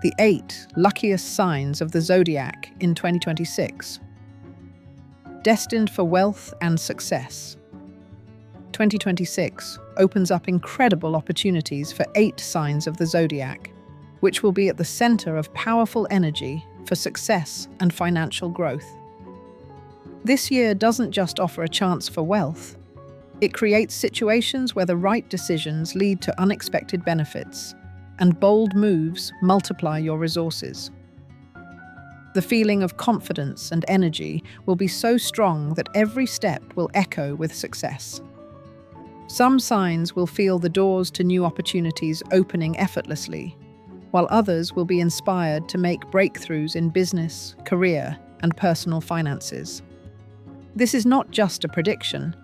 the 8 luckiest signs of the Zodiac in 2026. Destined for wealth and success. 2026 opens up incredible opportunities for 8 signs of the Zodiac, which will be at the center of powerful energy for success and financial growth. This year doesn't just offer a chance for wealth. It creates situations where the right decisions lead to unexpected benefits, and bold moves multiply your resources. The feeling of confidence and energy will be so strong that every step will echo with success. Some signs will feel the doors to new opportunities opening effortlessly, while others will be inspired to make breakthroughs in business, career, and personal finances. This is not just a prediction.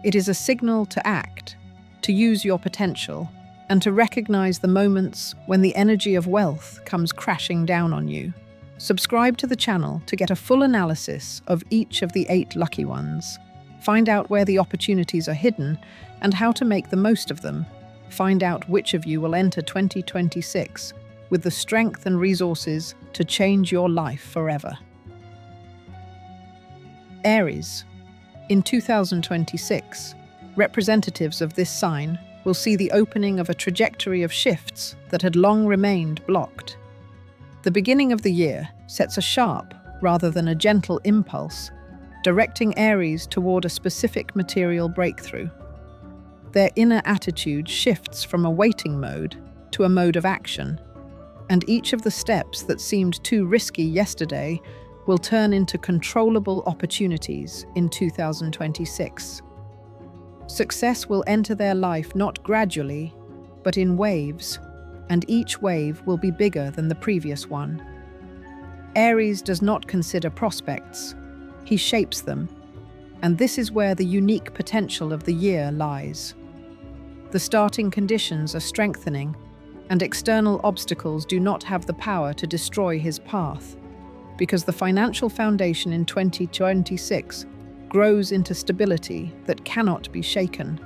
It is a signal to act, to use your potential, and to recognize the moments when the energy of wealth comes crashing down on you. Subscribe to the channel to get a full analysis of each of the 8 lucky ones. Find out where the opportunities are hidden and how to make the most of them. Find out which of you will enter 2026 with the strength and resources to change your life forever. Aries. In 2026, representatives of this sign will see the opening of a trajectory of shifts that had long remained blocked. The beginning of the year sets a sharp, rather than a gentle impulse, directing Aries toward a specific material breakthrough. Their inner attitude shifts from a waiting mode to a mode of action, and each of the steps that seemed too risky yesterday will turn into controllable opportunities in 2026. Success will enter their life not gradually, but in waves, and each wave will be bigger than the previous one. Aries does not consider prospects, he shapes them, and this is where the unique potential of the year lies. The starting conditions are strengthening, and external obstacles do not have the power to destroy his path, because the financial foundation in 2026 grows into stability that cannot be shaken.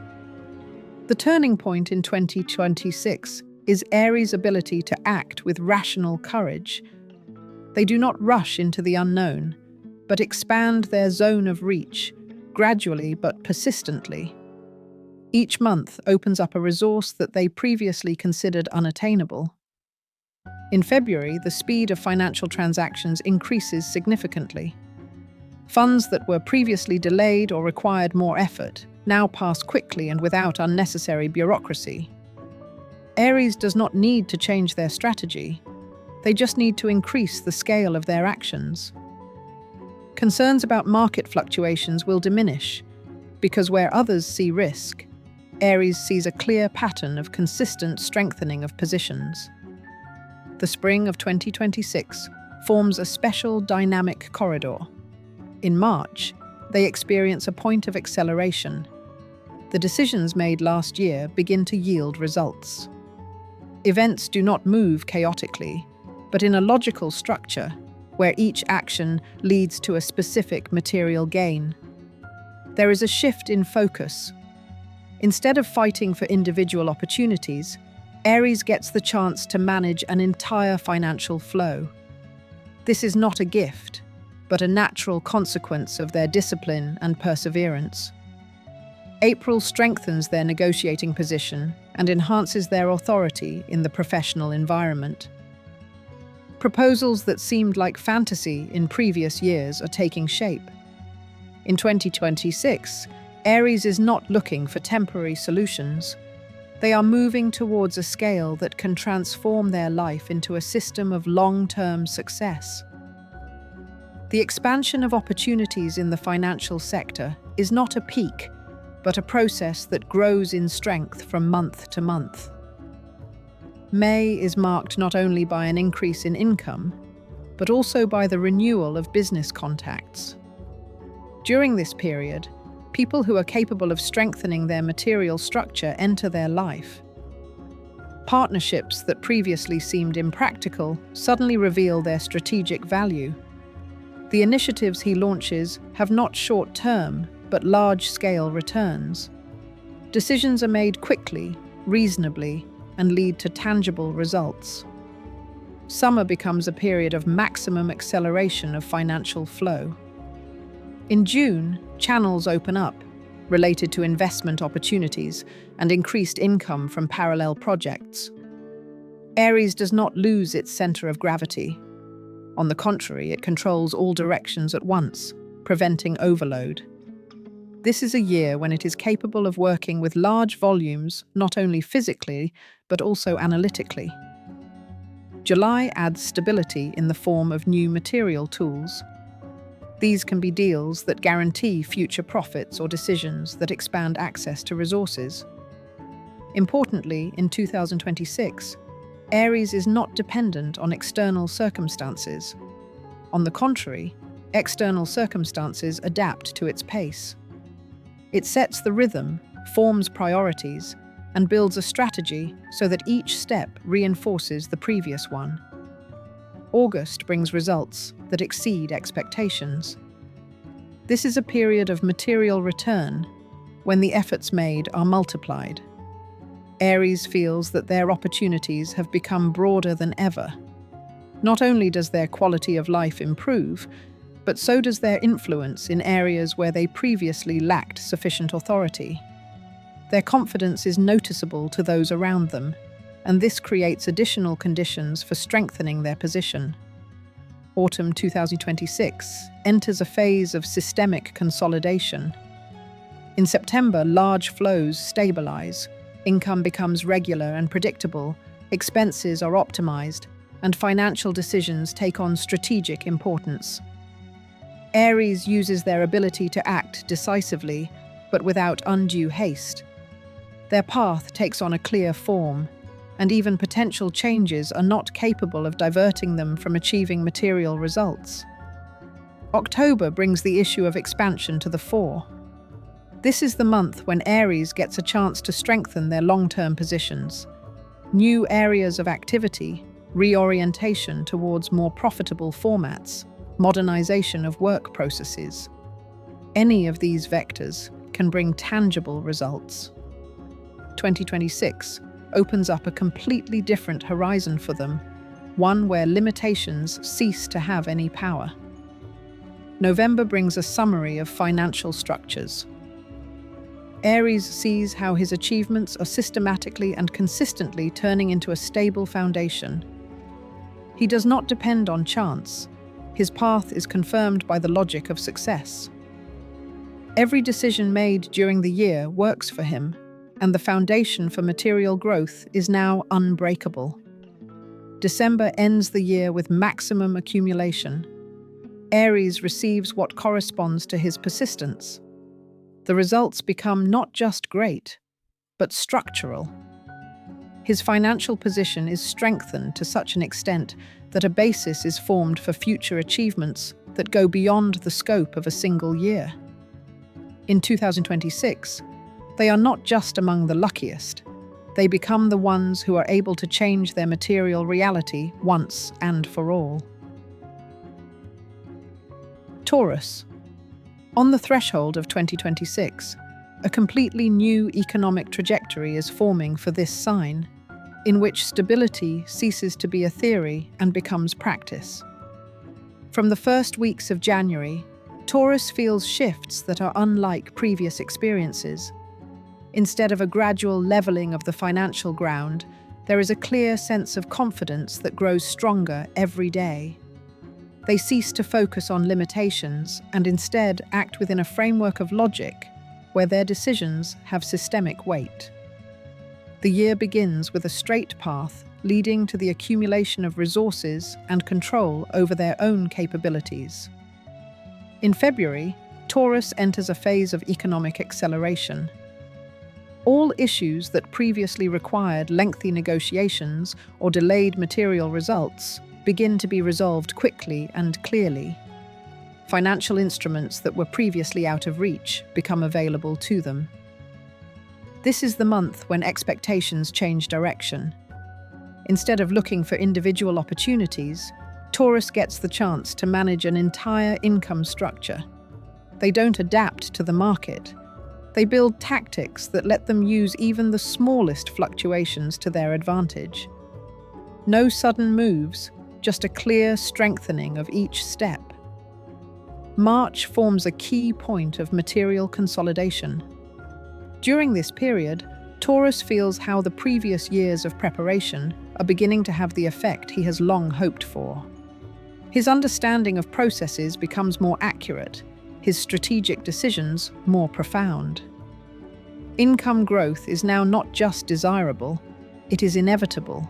The turning point in 2026 is Aries' ability to act with rational courage. They do not rush into the unknown, but expand their zone of reach, gradually but persistently. Each month opens up a resource that they previously considered unattainable. In February, the speed of financial transactions increases significantly. Funds that were previously delayed or required more effort now pass quickly and without unnecessary bureaucracy. Aries does not need to change their strategy. They just need to increase the scale of their actions. Concerns about market fluctuations will diminish, because where others see risk, Aries sees a clear pattern of consistent strengthening of positions. The spring of 2026 forms a special dynamic corridor. In March, they experience a point of acceleration. The decisions made last year begin to yield results. Events do not move chaotically, but in a logical structure, where each action leads to a specific material gain. There is a shift in focus. Instead of fighting for individual opportunities, Aries gets the chance to manage an entire financial flow. This is not a gift, but a natural consequence of their discipline and perseverance. April strengthens their negotiating position and enhances their authority in the professional environment. Proposals that seemed like fantasy in previous years are taking shape. In 2026, Aries is not looking for temporary solutions. They are moving towards a scale that can transform their life into a system of long-term success. The expansion of opportunities in the financial sector is not a peak, but a process that grows in strength from month to month. May is marked not only by an increase in income, but also by the renewal of business contacts. During this period, people who are capable of strengthening their material structure enter their life. Partnerships that previously seemed impractical suddenly reveal their strategic value. The initiatives he launches have not short-term, but large-scale returns. Decisions are made quickly, reasonably, and lead to tangible results. Summer becomes a period of maximum acceleration of financial flow. In June, channels open up, related to investment opportunities and increased income from parallel projects. Aries does not lose its center of gravity. On the contrary, it controls all directions at once, preventing overload. This is a year when it is capable of working with large volumes, not only physically, but also analytically. July adds stability in the form of new material tools. These can be deals that guarantee future profits or decisions that expand access to resources. Importantly, in 2026, Aries is not dependent on external circumstances. On the contrary, external circumstances adapt to its pace. It sets the rhythm, forms priorities, and builds a strategy so that each step reinforces the previous one. August brings results that exceed expectations. This is a period of material return, when the efforts made are multiplied. Aries feels that their opportunities have become broader than ever. Not only does their quality of life improve, but so does their influence in areas where they previously lacked sufficient authority. Their confidence is noticeable to those around them, and this creates additional conditions for strengthening their position. Autumn 2026 enters a phase of systemic consolidation. In September, large flows stabilize, income becomes regular and predictable, expenses are optimized, and financial decisions take on strategic importance. Aries uses their ability to act decisively, but without undue haste. Their path takes on a clear form, and even potential changes are not capable of diverting them from achieving material results. October brings the issue of expansion to the fore. This is the month when Aries gets a chance to strengthen their long-term positions. New areas of activity, reorientation towards more profitable formats, modernization of work processes. Any of these vectors can bring tangible results. 2026 opens up a completely different horizon for them, one where limitations cease to have any power. November brings a summary of financial structures. Aries sees how his achievements are systematically and consistently turning into a stable foundation. He does not depend on chance. His path is confirmed by the logic of success. Every decision made during the year works for him, and the foundation for material growth is now unbreakable. December ends the year with maximum accumulation. Aries receives what corresponds to his persistence. The results become not just great, but structural. His financial position is strengthened to such an extent that a basis is formed for future achievements that go beyond the scope of a single year. In 2026, they are not just among the luckiest. They become the ones who are able to change their material reality once and for all. Taurus. On the threshold of 2026, a completely new economic trajectory is forming for this sign, in which stability ceases to be a theory and becomes practice. From the first weeks of January, Taurus feels shifts that are unlike previous experiences. Instead of a gradual leveling of the financial ground, there is a clear sense of confidence that grows stronger every day. They cease to focus on limitations and instead act within a framework of logic where their decisions have systemic weight. The year begins with a straight path leading to the accumulation of resources and control over their own capabilities. In February, Taurus enters a phase of economic acceleration. All issues that previously required lengthy negotiations or delayed material results begin to be resolved quickly and clearly. Financial instruments that were previously out of reach become available to them. This is the month when expectations change direction. Instead of looking for individual opportunities, Taurus gets the chance to manage an entire income structure. They don't adapt to the market. They build tactics that let them use even the smallest fluctuations to their advantage. No sudden moves, just a clear strengthening of each step. March forms a key point of material consolidation. During this period, Taurus feels how the previous years of preparation are beginning to have the effect he has long hoped for. His understanding of processes becomes more accurate, his strategic decisions more profound. Income growth is now not just desirable, it is inevitable,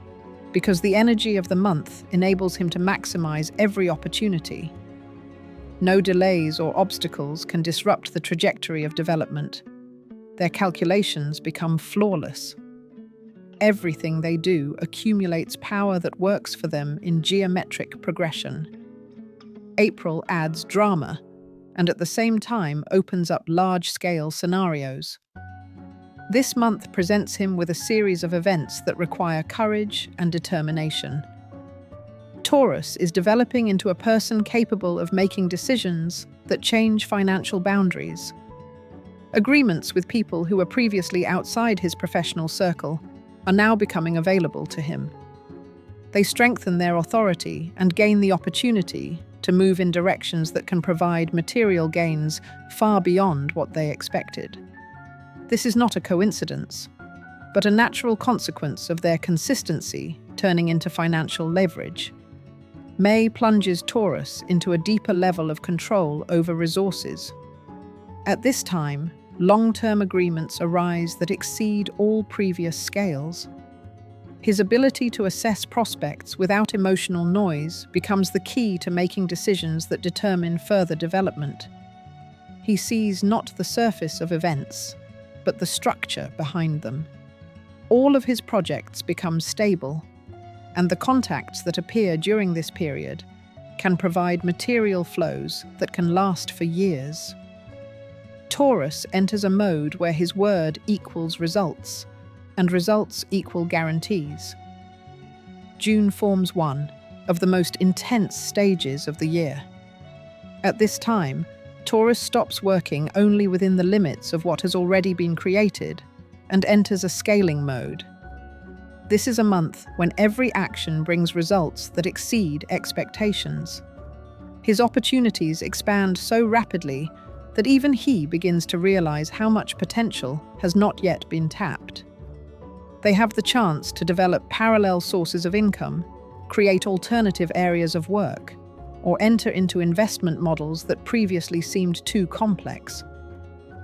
because the energy of the month enables him to maximize every opportunity. No delays or obstacles can disrupt the trajectory of development. Their calculations become flawless. Everything they do accumulates power that works for them in geometric progression. April adds drama, and at the same time opens up large-scale scenarios. This month presents him with a series of events that require courage and determination. Taurus is developing into a person capable of making decisions that change financial boundaries. Agreements with people who were previously outside his professional circle are now becoming available to him. They strengthen their authority and gain the opportunity to move in directions that can provide material gains far beyond what they expected. This is not a coincidence, but a natural consequence of their consistency turning into financial leverage. May plunges Taurus into a deeper level of control over resources. At this time, long-term agreements arise that exceed all previous scales. His ability to assess prospects without emotional noise becomes the key to making decisions that determine further development. He sees not the surface of events, but the structure behind them. All of his projects become stable, and the contacts that appear during this period can provide material flows that can last for years. Taurus enters a mode where his word equals results, and results equal guarantees. June forms one of the most intense stages of the year. At this time, Taurus stops working only within the limits of what has already been created and enters a scaling mode. This is a month when every action brings results that exceed expectations. His opportunities expand so rapidly that even he begins to realize how much potential has not yet been tapped. They have the chance to develop parallel sources of income, create alternative areas of work, or enter into investment models that previously seemed too complex.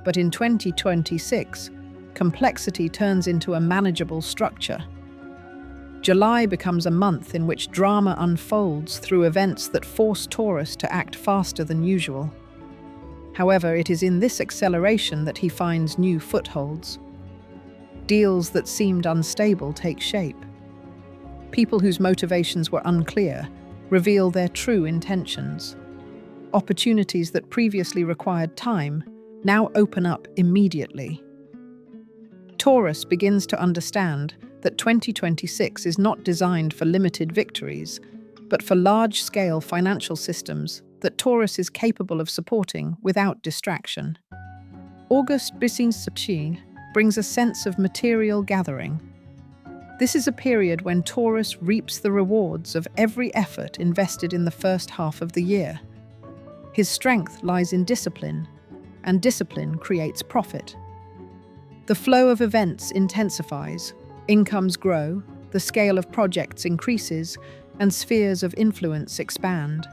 But in 2026, complexity turns into a manageable structure. July becomes a month in which drama unfolds through events that force Taurus to act faster than usual. However, it is in this acceleration that he finds new footholds. Deals that seemed unstable take shape. People whose motivations were unclear reveal their true intentions. Opportunities that previously required time now open up immediately. Taurus begins to understand that 2026 is not designed for limited victories, but for large-scale financial systems that Taurus is capable of supporting without distraction. August brings a sense of material gathering. This is a period when Taurus reaps the rewards of every effort invested in the first half of the year. His strength lies in discipline, and discipline creates profit. The flow of events intensifies, incomes grow, the scale of projects increases, and spheres of influence expand.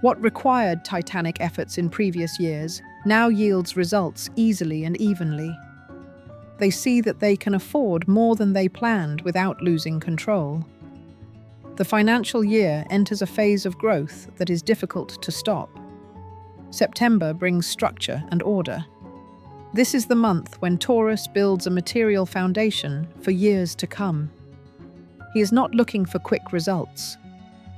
What required titanic efforts in previous years now yields results easily and evenly. They see that they can afford more than they planned without losing control. The financial year enters a phase of growth that is difficult to stop. September brings structure and order. This is the month when Taurus builds a material foundation for years to come. He is not looking for quick results.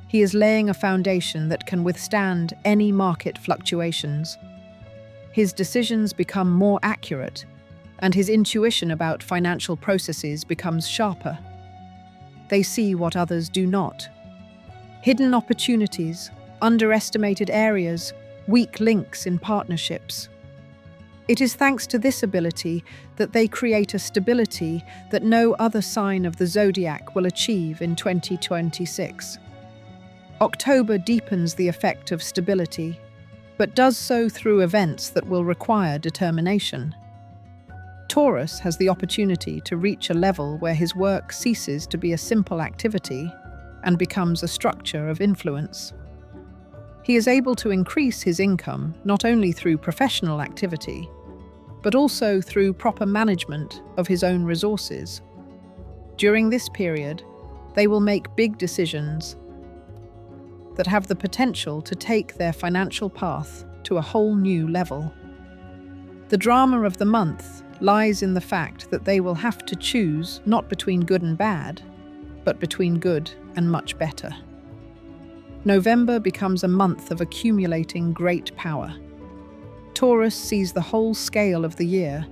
He is laying a foundation that can withstand any market fluctuations. His decisions become more accurate, and his intuition about financial processes becomes sharper. They see what others do not. Hidden opportunities, underestimated areas, weak links in partnerships. It is thanks to this ability that they create a stability that no other sign of the Zodiac will achieve in 2026. October deepens the effect of stability, but does so through events that will require determination. Taurus has the opportunity to reach a level where his work ceases to be a simple activity and becomes a structure of influence. He is able to increase his income not only through professional activity, but also through proper management of his own resources. During this period, they will make big decisions that have the potential to take their financial path to a whole new level. The drama of the month lies in the fact that they will have to choose not between good and bad, but between good and much better. November becomes a month of accumulating great power. Taurus sees the whole scale of the year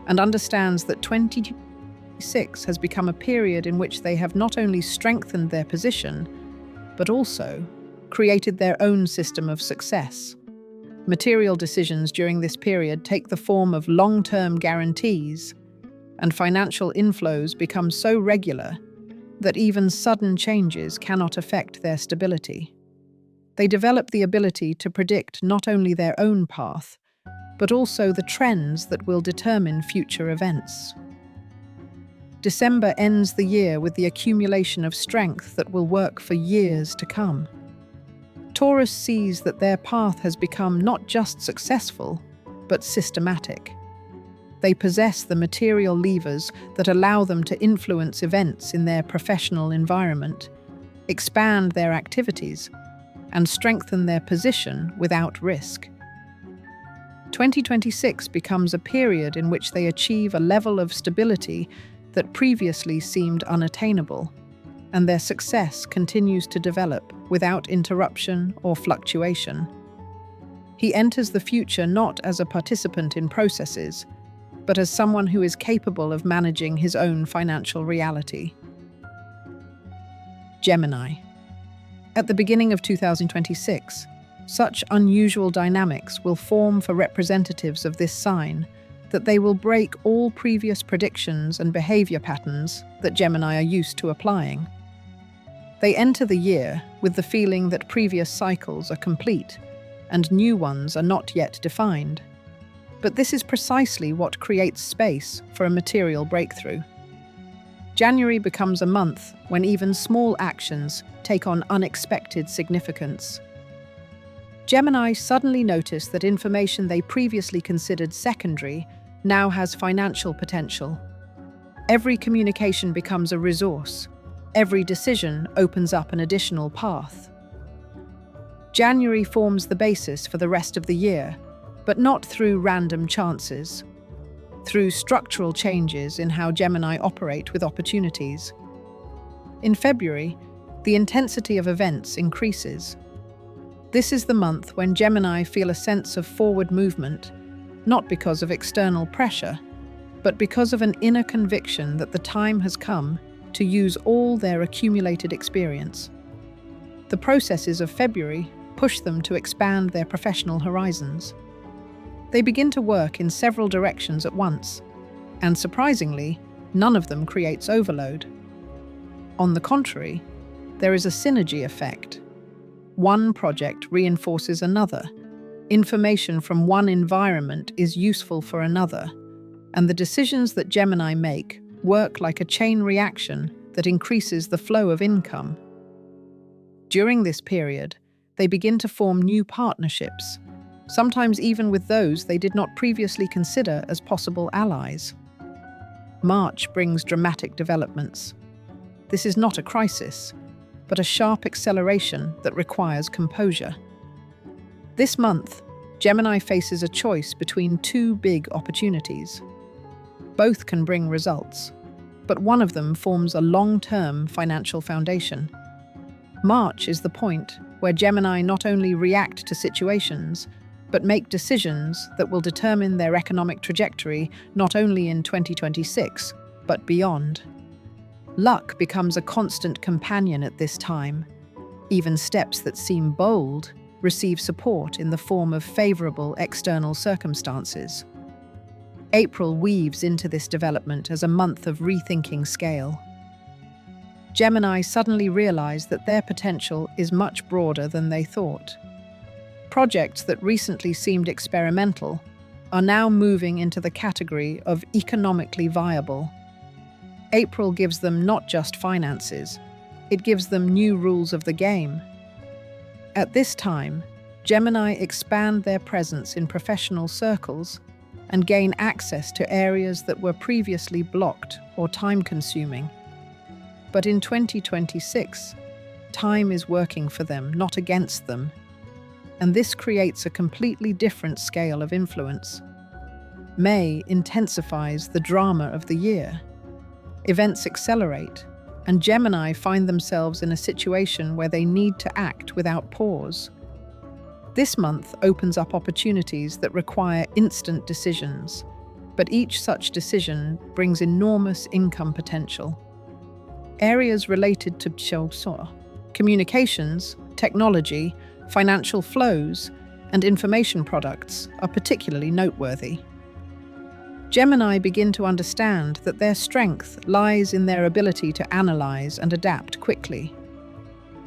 and understands that 2026 has become a period in which they have not only strengthened their position, but also created their own system of success. Material decisions during this period take the form of long-term guarantees, and financial inflows become so regular that even sudden changes cannot affect their stability. They develop the ability to predict not only their own path, but also the trends that will determine future events. December ends the year with the accumulation of strength that will work for years to come. Taurus sees that their path has become not just successful, but systematic. They possess the material levers that allow them to influence events in their professional environment, expand their activities, and strengthen their position without risk. 2026 becomes a period in which they achieve a level of stability that previously seemed unattainable, and their success continues to develop without interruption or fluctuation. He enters the future not as a participant in processes, but as someone who is capable of managing his own financial reality. Gemini. At the beginning of 2026, such unusual dynamics will form for representatives of this sign that they will break all previous predictions and behavior patterns that Gemini are used to applying. They enter the year with the feeling that previous cycles are complete and new ones are not yet defined. But this is precisely what creates space for a material breakthrough. January becomes a month when even small actions take on unexpected significance. Gemini suddenly notice that information they previously considered secondary now has financial potential. Every communication becomes a resource. Every decision opens up an additional path. January forms the basis for the rest of the year, but not through random chances, through structural changes in how Gemini operate with opportunities. In February, the intensity of events increases. This is the month when Gemini feel a sense of forward movement, not because of external pressure, but because of an inner conviction that the time has come to use all their accumulated experience. The processes of February push them to expand their professional horizons. They begin to work in several directions at once, and surprisingly, none of them creates overload. On the contrary, there is a synergy effect. One project reinforces another. Information from one environment is useful for another, and the decisions that Gemini make work like a chain reaction that increases the flow of income. During this period, they begin to form new partnerships, sometimes even with those they did not previously consider as possible allies. March brings dramatic developments. This is not a crisis, but a sharp acceleration that requires composure. This month, Gemini faces a choice between two big opportunities. Both can bring results, but one of them forms a long-term financial foundation. March is the point where Gemini not only react to situations, but make decisions that will determine their economic trajectory not only in 2026, but beyond. Luck becomes a constant companion at this time. Even steps that seem bold receive support in the form of favorable external circumstances. April weaves into this development as a month of rethinking scale. Gemini suddenly realize that their potential is much broader than they thought. Projects that recently seemed experimental are now moving into the category of economically viable. April gives them not just finances, it gives them new rules of the game. At this time, Gemini expand their presence in professional circles and gain access to areas that were previously blocked or time-consuming. But in 2026, time is working for them, not against them, and this creates a completely different scale of influence. May intensifies the drama of the year. Events accelerate, and Gemini find themselves in a situation where they need to act without pause. This month opens up opportunities that require instant decisions, but each such decision brings enormous income potential. Areas related to communications, technology, financial flows, and information products are particularly noteworthy. Gemini begin to understand that their strength lies in their ability to analyze and adapt quickly.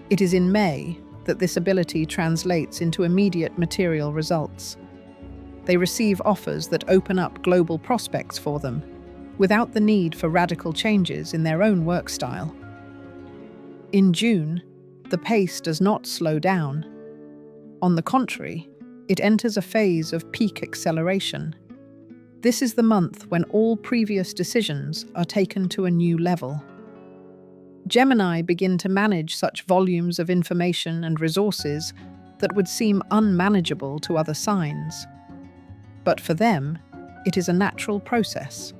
It is in May that this ability translates into immediate material results. They receive offers that open up global prospects for them, without the need for radical changes in their own work style. In June, the pace does not slow down. On the contrary, it enters a phase of peak acceleration. This is the month when all previous decisions are taken to a new level. Gemini begin to manage such volumes of information and resources that would seem unmanageable to other signs. But for them, it is a natural process.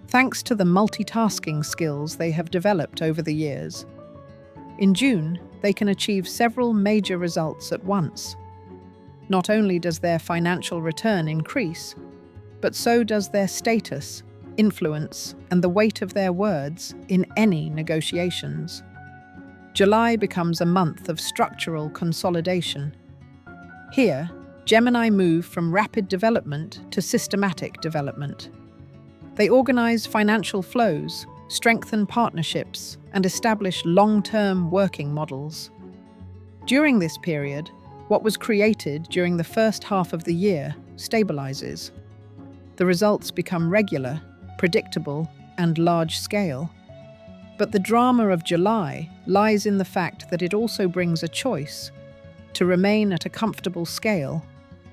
Thanks to the multitasking skills they have developed over the years, in June, they can achieve several major results at once. Not only does their financial return increase, but so does their status, influence, and the weight of their words in any negotiations. July becomes a month of structural consolidation. Here, Gemini move from rapid development to systematic development. They organize financial flows, strengthen partnerships, and establish long-term working models. During this period, what was created during the first half of the year stabilizes. The results become regular, predictable, and large-scale. But the drama of July lies in the fact that it also brings a choice to remain at a comfortable scale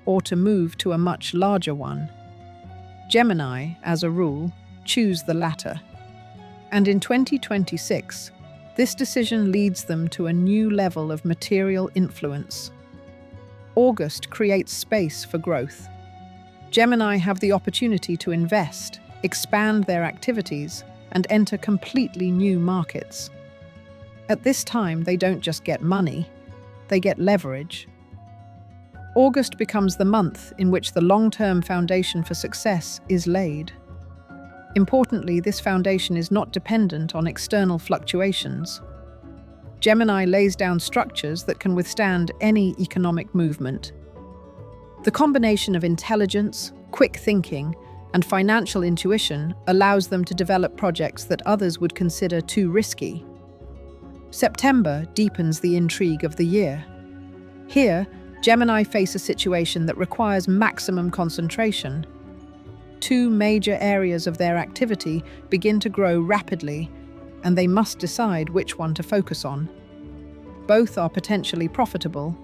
or to move to a much larger one. Gemini, as a rule, choose the latter. And in 2026, this decision leads them to a new level of material influence. August creates space for growth. Gemini have the opportunity to invest, expand their activities, and enter completely new markets. At this time, they don't just get money, they get leverage. August becomes the month in which the long-term foundation for success is laid. Importantly, this foundation is not dependent on external fluctuations. Gemini lays down structures that can withstand any economic movement. The combination of intelligence, quick thinking, and financial intuition allows them to develop projects that others would consider too risky. September deepens the intrigue of the year. Here, Gemini face a situation that requires maximum concentration. Two major areas of their activity begin to grow rapidly, and they must decide which one to focus on. Both are potentially profitable,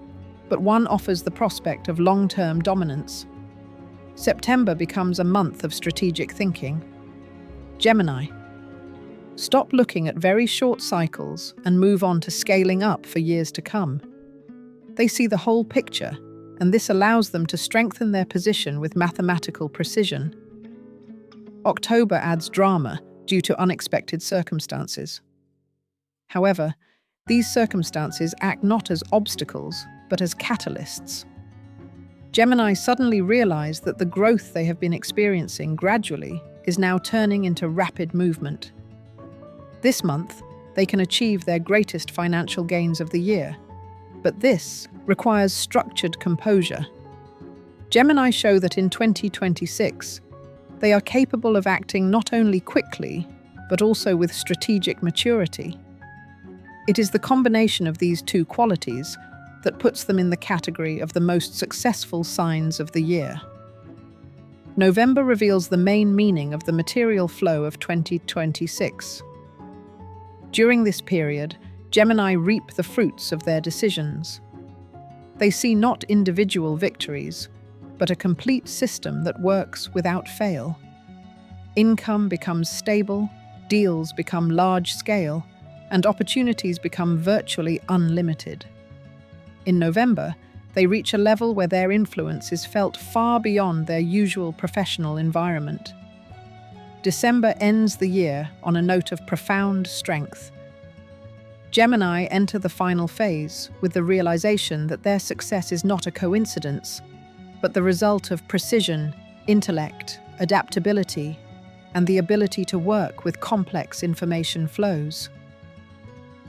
but one offers the prospect of long-term dominance. September becomes a month of strategic thinking. Gemini, stop looking at very short cycles and move on to scaling up for years to come. They see the whole picture, and this allows them to strengthen their position with mathematical precision. October adds drama due to unexpected circumstances. However, these circumstances act not as obstacles, but as catalysts. Gemini suddenly realize that the growth they have been experiencing gradually is now turning into rapid movement. This month, they can achieve their greatest financial gains of the year, but this requires structured composure. Gemini show that in 2026, they are capable of acting not only quickly, but also with strategic maturity. It is the combination of these two qualities that puts them in the category of the most successful signs of the year. November reveals the main meaning of the material flow of 2026. During this period, Gemini reap the fruits of their decisions. They see not individual victories, but a complete system that works without fail. Income becomes stable, deals become large-scale, and opportunities become virtually unlimited. In November, they reach a level where their influence is felt far beyond their usual professional environment. December ends the year on a note of profound strength. Gemini enter the final phase with the realization that their success is not a coincidence, but the result of precision, intellect, adaptability, and the ability to work with complex information flows.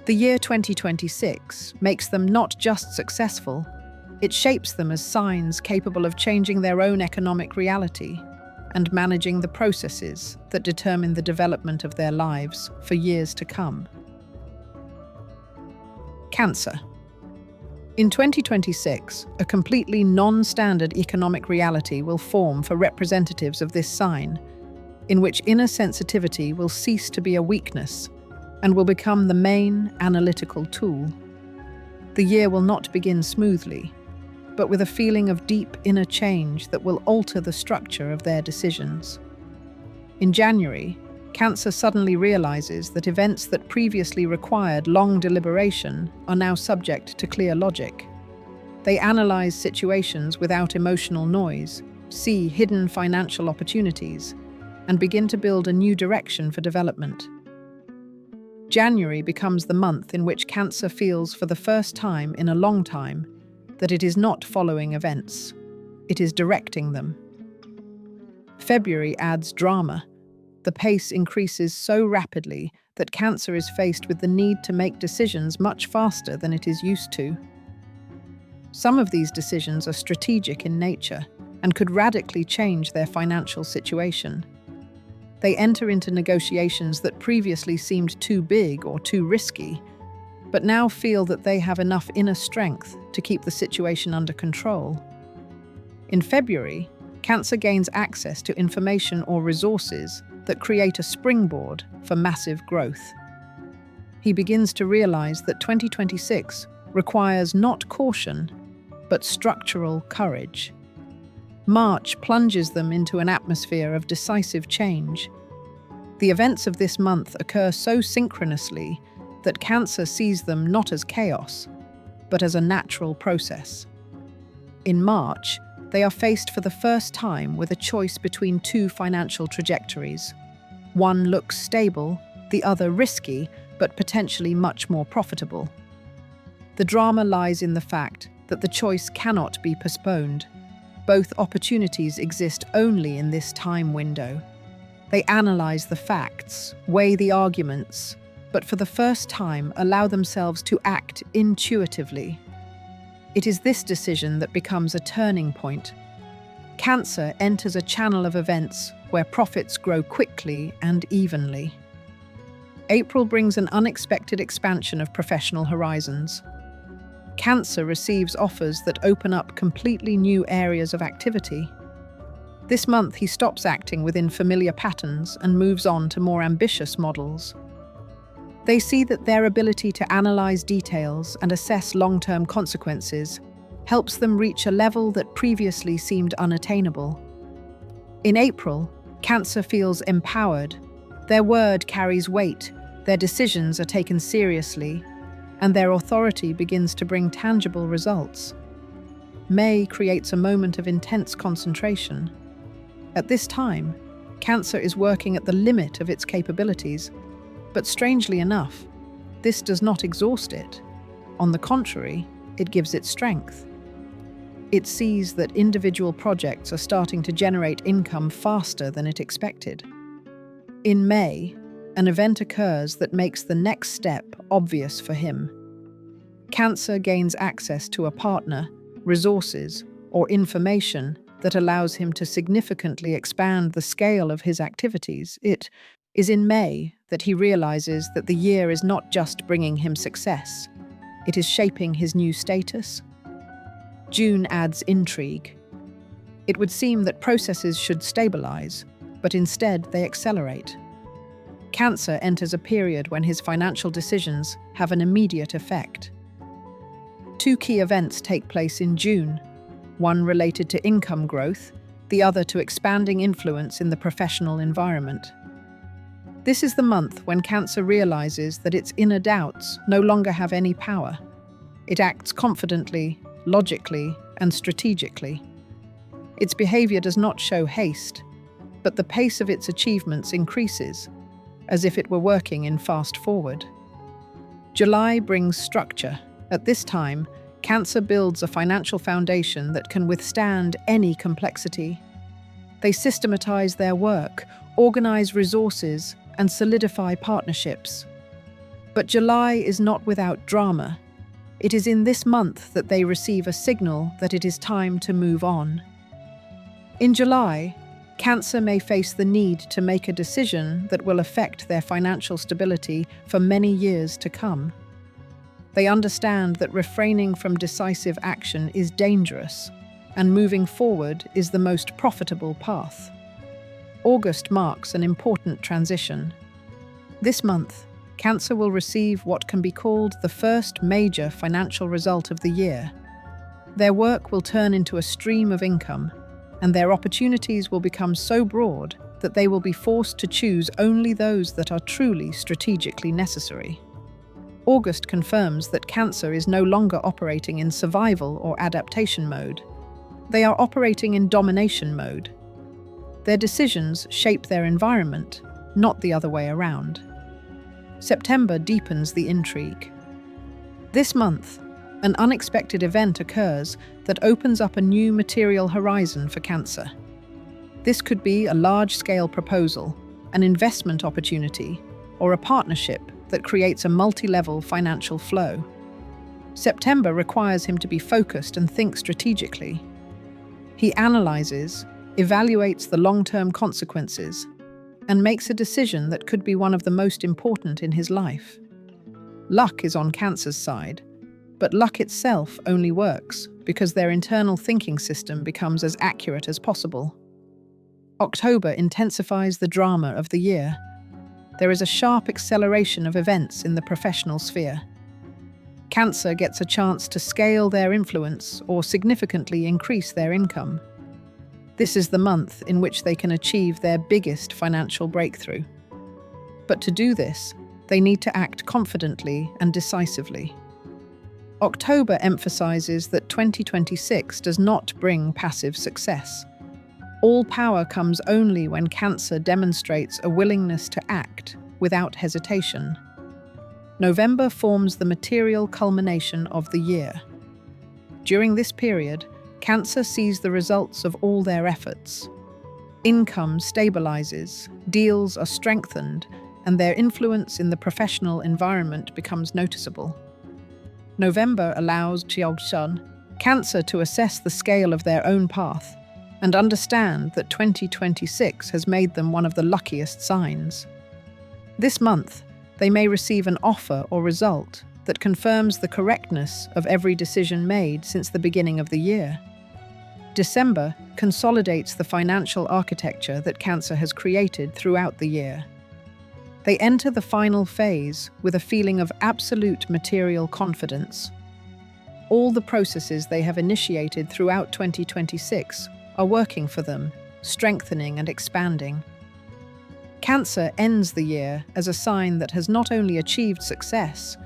The year 2026 makes them not just successful, it shapes them as signs capable of changing their own economic reality and managing the processes that determine the development of their lives for years to come. Cancer. In 2026, a completely non-standard economic reality will form for representatives of this sign, in which inner sensitivity will cease to be a weakness and will become the main analytical tool. The year will not begin smoothly, but with a feeling of deep inner change that will alter the structure of their decisions. In January, Cancer suddenly realizes that events that previously required long deliberation are now subject to clear logic. They analyze situations without emotional noise, see hidden financial opportunities, and begin to build a new direction for development. January becomes the month in which Cancer feels for the first time in a long time that it is not following events, it is directing them. February adds drama. The pace increases so rapidly that Cancer is faced with the need to make decisions much faster than it is used to. Some of these decisions are strategic in nature and could radically change their financial situation. They enter into negotiations that previously seemed too big or too risky, but now feel that they have enough inner strength to keep the situation under control. In February, Cancer gains access to information or resources that create a springboard for massive growth. He begins to realize that 2026 requires not caution, but structural courage. March plunges them into an atmosphere of decisive change. The events of this month occur so synchronously that Cancer sees them not as chaos, but as a natural process. In March, they are faced for the first time with a choice between two financial trajectories. One looks stable, the other risky, but potentially much more profitable. The drama lies in the fact that the choice cannot be postponed. Both opportunities exist only in this time window. They analyze the facts, weigh the arguments, but for the first time allow themselves to act intuitively. It is this decision that becomes a turning point. Cancer enters a channel of events where profits grow quickly and evenly. April brings an unexpected expansion of professional horizons. Cancer receives offers that open up completely new areas of activity. This month he stops acting within familiar patterns and moves on to more ambitious models. They see that their ability to analyze details and assess long-term consequences helps them reach a level that previously seemed unattainable. In April, Cancer feels empowered. Their word carries weight, their decisions are taken seriously, and their authority begins to bring tangible results. May creates a moment of intense concentration. At this time, Cancer is working at the limit of its capabilities, but strangely enough, this does not exhaust it. On the contrary, it gives it strength. It sees that individual projects are starting to generate income faster than it expected. In May, an event occurs that makes the next step obvious for him. Cancer gains access to a partner, resources, or information that allows him to significantly expand the scale of his activities. It is in May that he realizes that the year is not just bringing him success, it is shaping his new status. June adds intrigue. It would seem that processes should stabilize, but instead they accelerate. Cancer enters a period when his financial decisions have an immediate effect. Two key events take place in June, one related to income growth, the other to expanding influence in the professional environment. This is the month when Cancer realizes that its inner doubts no longer have any power. It acts confidently, logically, and strategically. Its behavior does not show haste, but the pace of its achievements increases, as if it were working in fast forward. July brings structure. At this time, Cancer builds a financial foundation that can withstand any complexity. They systematize their work, organize resources, and solidify partnerships. But July is not without drama. It is in this month that they receive a signal that it is time to move on. In July, Cancer may face the need to make a decision that will affect their financial stability for many years to come. They understand that refraining from decisive action is dangerous, and moving forward is the most profitable path. August marks an important transition. This month, Cancer will receive what can be called the first major financial result of the year. Their work will turn into a stream of income, and their opportunities will become so broad that they will be forced to choose only those that are truly strategically necessary. August confirms that Cancer is no longer operating in survival or adaptation mode. They are operating in domination mode. Their decisions shape their environment, not the other way around. September deepens the intrigue. This month, an unexpected event occurs that opens up a new material horizon for Cancer. This could be a large-scale proposal, an investment opportunity, or a partnership that creates a multi-level financial flow. September requires him to be focused and think strategically. He analyzes, evaluates the long-term consequences, and makes a decision that could be one of the most important in his life. Luck is on Cancer's side, but luck itself only works because their internal thinking system becomes as accurate as possible. October intensifies the drama of the year. There is a sharp acceleration of events in the professional sphere. Cancer gets a chance to scale their influence or significantly increase their income. This is the month in which they can achieve their biggest financial breakthrough. But to do this, they need to act confidently and decisively. October emphasizes that 2026 does not bring passive success. All power comes only when Cancer demonstrates a willingness to act without hesitation. November forms the material culmination of the year. During this period, Cancer sees the results of all their efforts. Income stabilizes, deals are strengthened, and their influence in the professional environment becomes noticeable. November allows Cancer to assess the scale of their own path and understand that 2026 has made them one of the luckiest signs. This month, they may receive an offer or result that confirms the correctness of every decision made since the beginning of the year. December consolidates the financial architecture that Cancer has created throughout the year. They enter the final phase with a feeling of absolute material confidence. All the processes they have initiated throughout 2026 are working for them, strengthening and expanding. Cancer ends the year as a sign that has not only achieved success,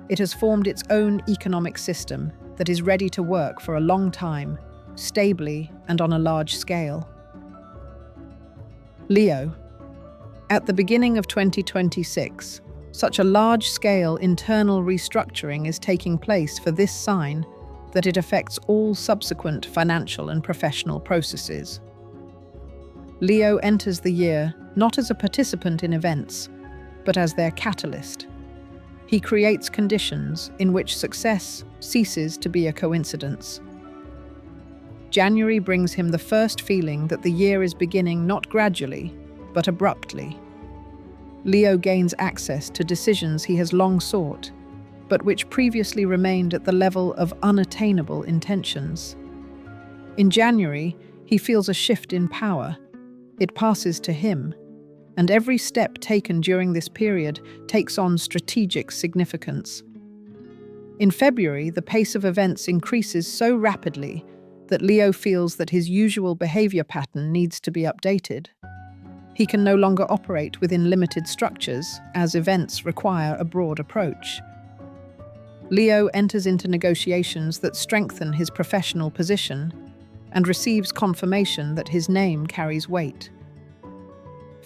it has formed its own economic system that is ready to work for a long time, stably and on a large scale. Leo. At the beginning of 2026, such a large-scale internal restructuring is taking place for this sign that it affects all subsequent financial and professional processes. Leo enters the year not as a participant in events, but as their catalyst. He creates conditions in which success ceases to be a coincidence. January brings him the first feeling that the year is beginning not gradually, but abruptly. Leo gains access to decisions he has long sought, but which previously remained at the level of unattainable intentions. In January, he feels a shift in power. It passes to him, and every step taken during this period takes on strategic significance. In February, the pace of events increases so rapidly that Leo feels that his usual behavior pattern needs to be updated. He can no longer operate within limited structures, as events require a broad approach. Leo enters into negotiations that strengthen his professional position and receives confirmation that his name carries weight.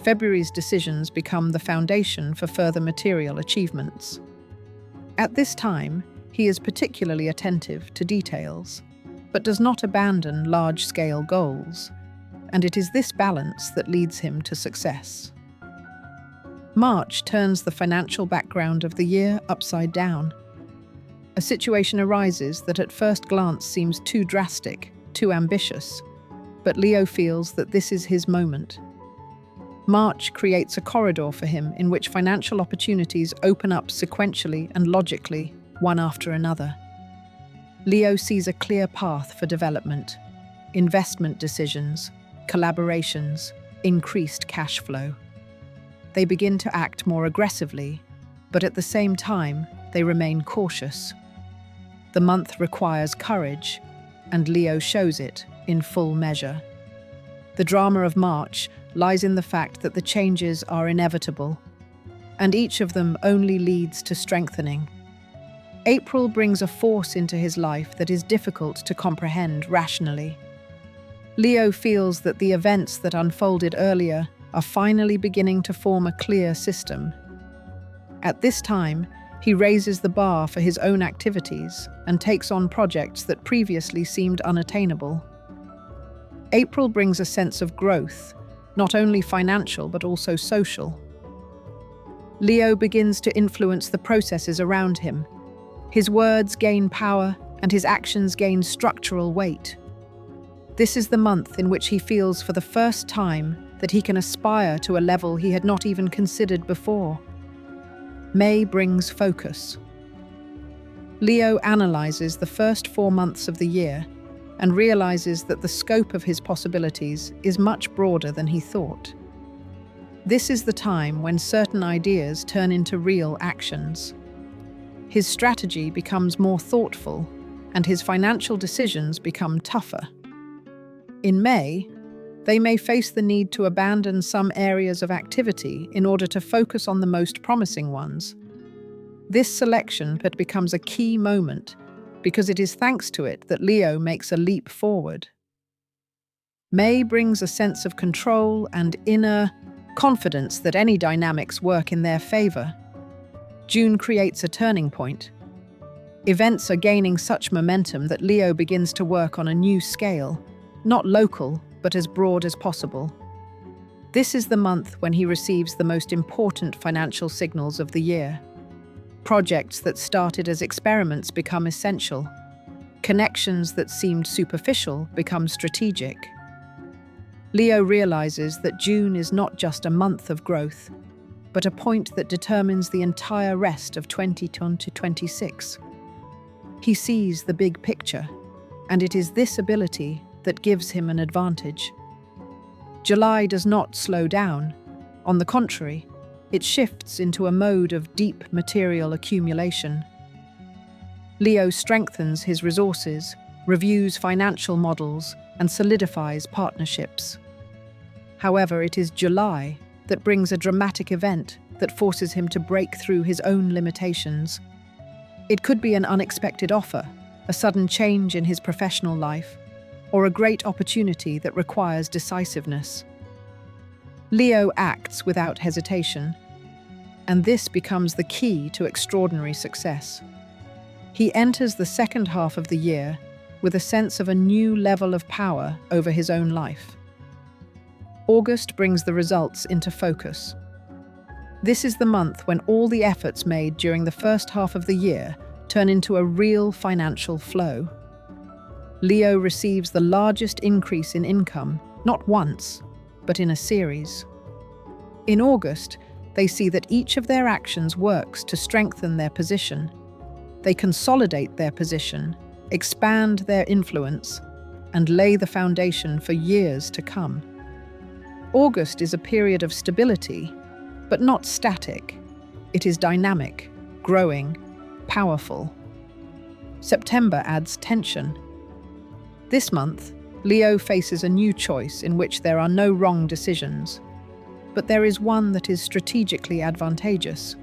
February's decisions become the foundation for further material achievements. At this time, he is particularly attentive to details, but does not abandon large-scale goals, and it is this balance that leads him to success. March turns the financial background of the year upside down. A situation arises that at first glance seems too drastic, too ambitious, but Leo feels that this is his moment. March creates a corridor for him in which financial opportunities open up sequentially and logically, one after another. Leo sees a clear path for development, investment decisions, collaborations, increased cash flow. They begin to act more aggressively, but at the same time, they remain cautious. The month requires courage, and Leo shows it in full measure. The drama of March lies in the fact that the changes are inevitable, and each of them only leads to strengthening. April brings a force into his life that is difficult to comprehend rationally. Leo feels that the events that unfolded earlier are finally beginning to form a clear system. At this time, he raises the bar for his own activities and takes on projects that previously seemed unattainable. April brings a sense of growth, not only financial but also social. Leo begins to influence the processes around him. His words gain power and his actions gain structural weight. This is the month in which he feels for the first time that he can aspire to a level he had not even considered before. May brings focus. Leo analyzes the first 4 months of the year and realizes that the scope of his possibilities is much broader than he thought. This is the time when certain ideas turn into real actions. His strategy becomes more thoughtful, and his financial decisions become tougher. In May, they may face the need to abandon some areas of activity in order to focus on the most promising ones. This selection becomes a key moment because it is thanks to it that Leo makes a leap forward. May brings a sense of control and inner confidence that any dynamics work in their favor. June creates a turning point. Events are gaining such momentum that Leo begins to work on a new scale, not local, but as broad as possible. This is the month when he receives the most important financial signals of the year. Projects that started as experiments become essential. Connections that seemed superficial become strategic. Leo realizes that June is not just a month of growth, but a point that determines the entire rest of 2026. He sees the big picture, and it is this ability that gives him an advantage. July does not slow down. On the contrary, it shifts into a mode of deep material accumulation. Leo strengthens his resources, reviews financial models, and solidifies partnerships. However, it is July that brings a dramatic event that forces him to break through his own limitations. It could be an unexpected offer, a sudden change in his professional life, or a great opportunity that requires decisiveness. Leo acts without hesitation, and this becomes the key to extraordinary success. He enters the second half of the year with a sense of a new level of power over his own life. August brings the results into focus. This is the month when all the efforts made during the first half of the year turn into a real financial flow. Leo receives the largest increase in income, not once, but in a series. In August, They see that each of their actions works to strengthen their position. They consolidate their position, expand their influence, and lay the foundation for years to come. August is a period of stability, but not static. It is dynamic, growing, powerful. September adds tension. This month, Leo faces a new choice in which there are no wrong decisions, but there is one that is strategically advantageous.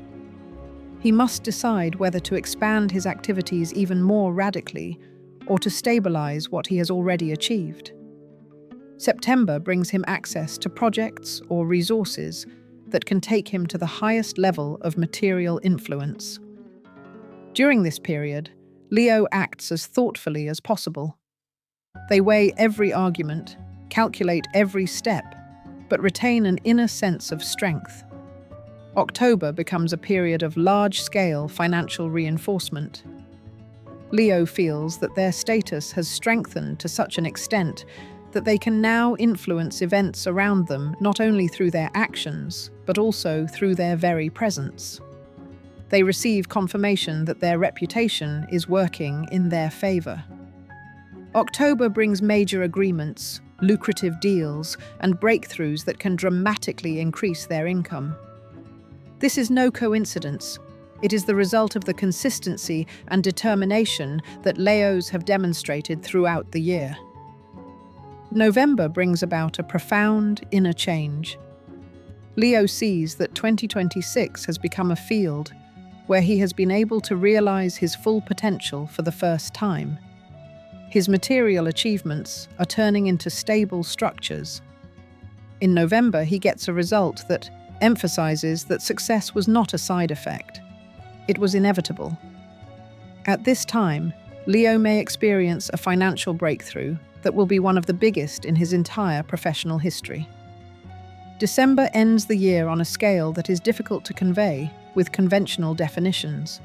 He must decide whether to expand his activities even more radically or to stabilize what he has already achieved. September brings him access to projects or resources that can take him to the highest level of material influence. During this period, Leo acts as thoughtfully as possible. They weigh every argument, calculate every step, but retain an inner sense of strength. October becomes a period of large-scale financial reinforcement. Leo feels that their status has strengthened to such an extent that they can now influence events around them not only through their actions, but also through their very presence. They receive confirmation that their reputation is working in their favor. October brings major agreements, lucrative deals, and breakthroughs that can dramatically increase their income. This is no coincidence. It is the result of the consistency and determination that Leos have demonstrated throughout the year. November brings about a profound inner change. Leo sees that 2026 has become a field where he has been able to realize his full potential for the first time. His material achievements are turning into stable structures. In November, he gets a result that emphasizes that success was not a side effect. It was inevitable. At this time, Leo may experience a financial breakthrough that will be one of the biggest in his entire professional history. December ends the year on a scale that is difficult to convey with conventional definitions.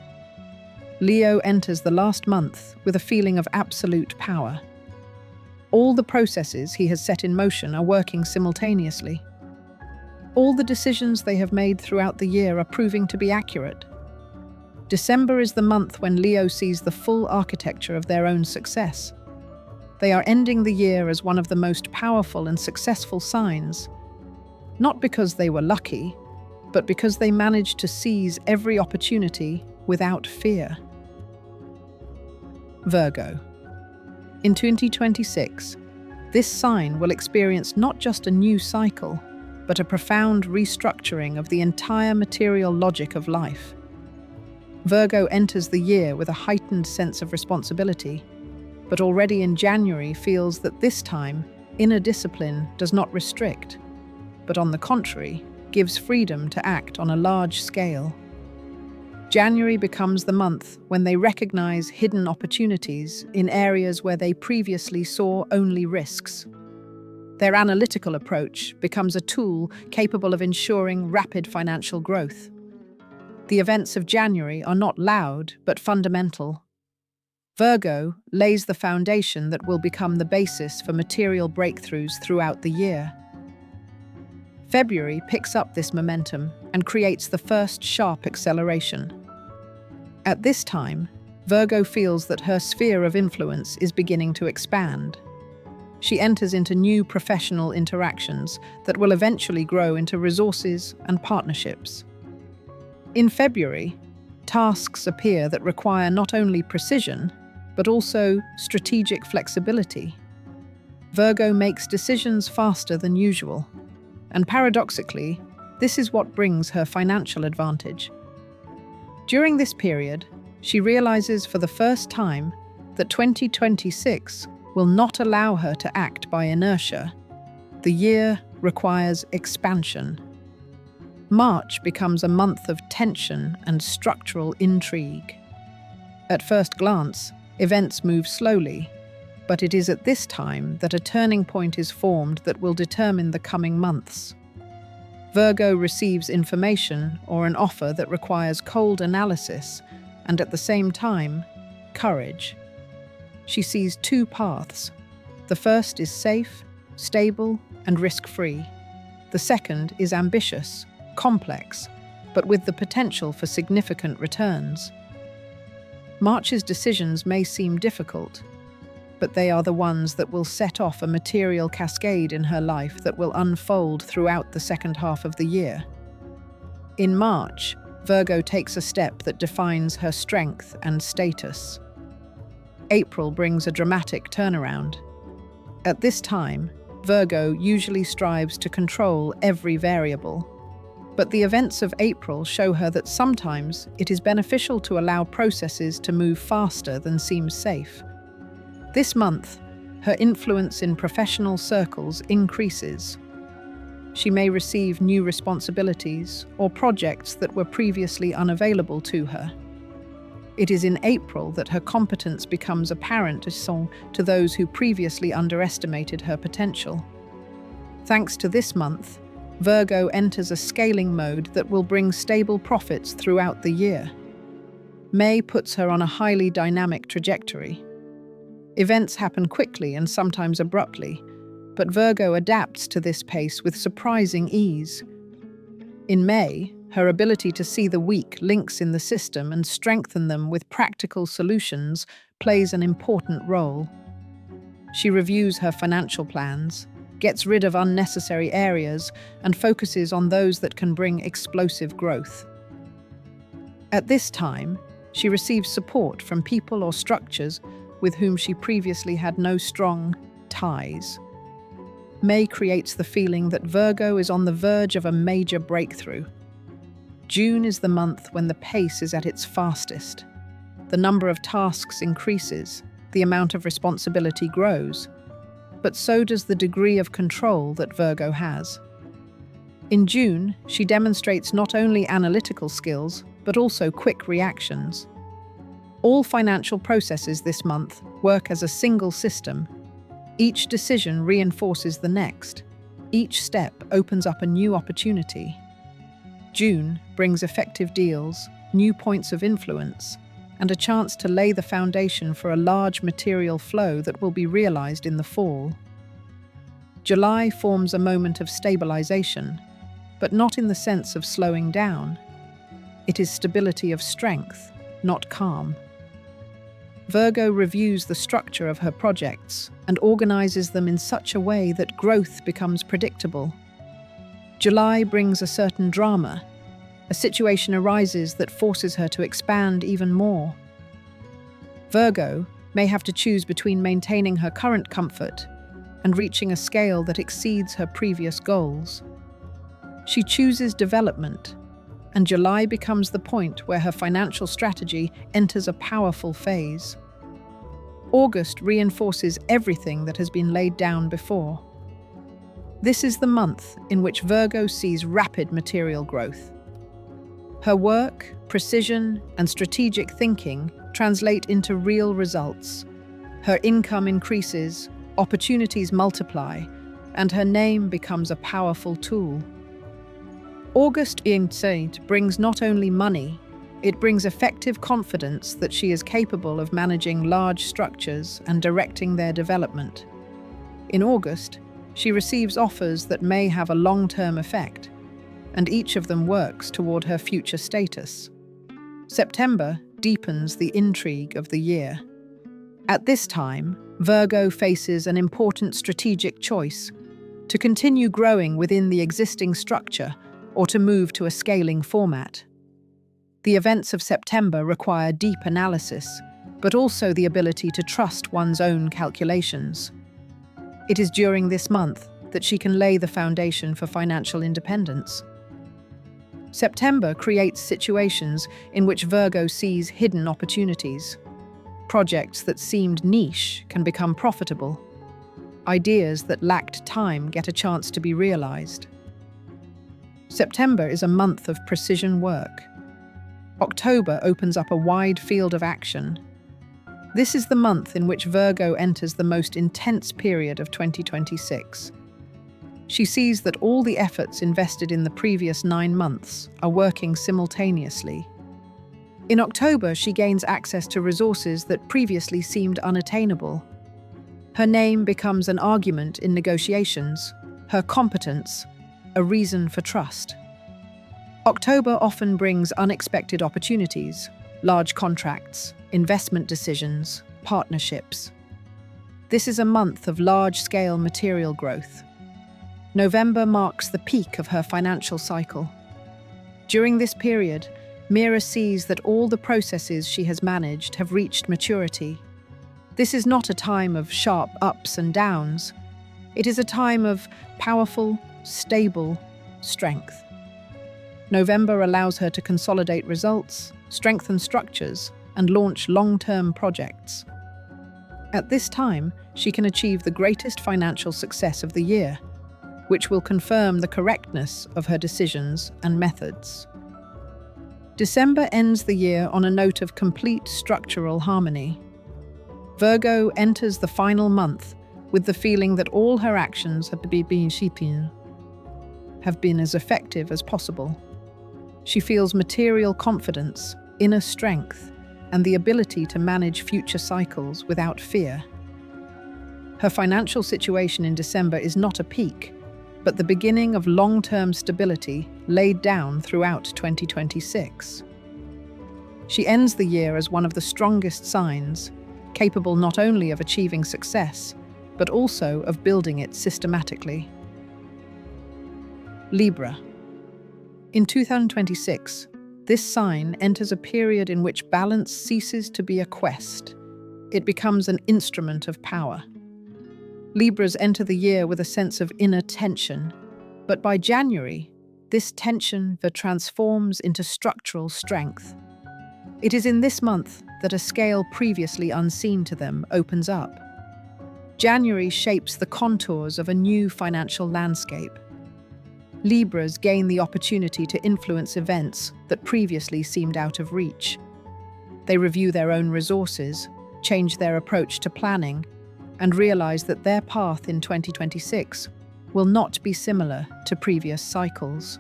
Leo enters the last month with a feeling of absolute power. All the processes he has set in motion are working simultaneously. All the decisions they have made throughout the year are proving to be accurate. December is the month when Leo sees the full architecture of their own success. They are ending the year as one of the most powerful and successful signs, not because they were lucky, but because they managed to seize every opportunity without fear. Virgo. In 2026, this sign will experience not just a new cycle, but a profound restructuring of the entire material logic of life. Virgo enters the year with a heightened sense of responsibility, but already in January feels that this time, inner discipline does not restrict, but on the contrary, gives freedom to act on a large scale. January becomes the month when they recognize hidden opportunities in areas where they previously saw only risks. Their analytical approach becomes a tool capable of ensuring rapid financial growth. The events of January are not loud, but fundamental. Virgo lays the foundation that will become the basis for material breakthroughs throughout the year. February picks up this momentum and creates the first sharp acceleration. At this time, Virgo feels that her sphere of influence is beginning to expand. She enters into new professional interactions that will eventually grow into resources and partnerships. In February, tasks appear that require not only precision, but also strategic flexibility. Virgo makes decisions faster than usual, and paradoxically, this is what brings her financial advantage. During this period, she realizes for the first time that 2026 will not allow her to act by inertia. The year requires expansion. March becomes a month of tension and structural intrigue. At first glance, events move slowly, but it is at this time that a turning point is formed that will determine the coming months. Virgo receives information or an offer that requires cold analysis and at the same time, courage. She sees two paths. The first is safe, stable, and risk-free. The second is ambitious, complex, but with the potential for significant returns. March's decisions may seem difficult, but they are the ones that will set off a material cascade in her life that will unfold throughout the second half of the year. In March, Virgo takes a step that defines her strength and status. April brings a dramatic turnaround. At this time, Virgo usually strives to control every variable. But the events of April show her that sometimes it is beneficial to allow processes to move faster than seems safe. This month, her influence in professional circles increases. She may receive new responsibilities or projects that were previously unavailable to her. It is in April that her competence becomes apparent to those who previously underestimated her potential. Thanks to this month, Virgo enters a scaling mode that will bring stable profits throughout the year. May puts her on a highly dynamic trajectory. Events happen quickly and sometimes abruptly, but Virgo adapts to this pace with surprising ease. In May, her ability to see the weak links in the system and strengthen them with practical solutions plays an important role. She reviews her financial plans, gets rid of unnecessary areas, and focuses on those that can bring explosive growth. At this time, she receives support from people or structures with whom she previously had no strong ties. May creates the feeling that Virgo is on the verge of a major breakthrough. June is the month when the pace is at its fastest. The number of tasks increases, the amount of responsibility grows, but so does the degree of control that Virgo has. In June, she demonstrates not only analytical skills, but also quick reactions. All financial processes this month work as a single system. Each decision reinforces the next. Each step opens up a new opportunity. June brings effective deals, new points of influence, and a chance to lay the foundation for a large material flow that will be realized in the fall. July forms a moment of stabilization, but not in the sense of slowing down. It is stability of strength, not calm. Virgo reviews the structure of her projects and organizes them in such a way that growth becomes predictable. July brings a certain drama. A situation arises that forces her to expand even more. Virgo may have to choose between maintaining her current comfort and reaching a scale that exceeds her previous goals. She chooses development, and July becomes the point where her financial strategy enters a powerful phase. August reinforces everything that has been laid down before. This is the month in which Virgo sees rapid material growth. Her work, precision, and strategic thinking translate into real results. Her income increases, opportunities multiply, and her name becomes a powerful tool. August brings not only money, it brings effective confidence that she is capable of managing large structures and directing their development. In August, she receives offers that may have a long-term effect, and each of them works toward her future status. September deepens the intrigue of the year. At this time, Virgo faces an important strategic choice: to continue growing within the existing structure or to move to a scaling format. The events of September require deep analysis, but also the ability to trust one's own calculations. It is during this month that she can lay the foundation for financial independence. September creates situations in which Virgo sees hidden opportunities. Projects that seemed niche can become profitable. Ideas that lacked time get a chance to be realized. September is a month of precision work. October opens up a wide field of action. This is the month in which Virgo enters the most intense period of 2026. She sees that all the efforts invested in the previous 9 months are working simultaneously. In October, she gains access to resources that previously seemed unattainable. Her name becomes an argument in negotiations, her competence a reason for trust. October often brings unexpected opportunities, large contracts, investment decisions, partnerships. This is a month of large-scale material growth. November marks the peak of her financial cycle. During this period, Mira sees that all the processes she has managed have reached maturity. This is not a time of sharp ups and downs. It is a time of powerful, stable strength. November allows her to consolidate results, strengthen structures, and launch long-term projects. At this time, she can achieve the greatest financial success of the year, which will confirm the correctness of her decisions and methods. December ends the year on a note of complete structural harmony. Virgo enters the final month with the feeling that all her actions have been as effective as possible. She feels material confidence, inner strength, and the ability to manage future cycles without fear. Her financial situation in December is not a peak, but the beginning of long-term stability laid down throughout 2026. She ends the year as one of the strongest signs, capable not only of achieving success, but also of building it systematically. Libra. In 2026, this sign enters a period in which balance ceases to be a quest. It becomes an instrument of power. Libras enter the year with a sense of inner tension, but by January, this tension transforms into structural strength. It is in this month that a scale previously unseen to them opens up. January shapes the contours of a new financial landscape. Libras gain the opportunity to influence events that previously seemed out of reach. They review their own resources, change their approach to planning, and realize that their path in 2026 will not be similar to previous cycles.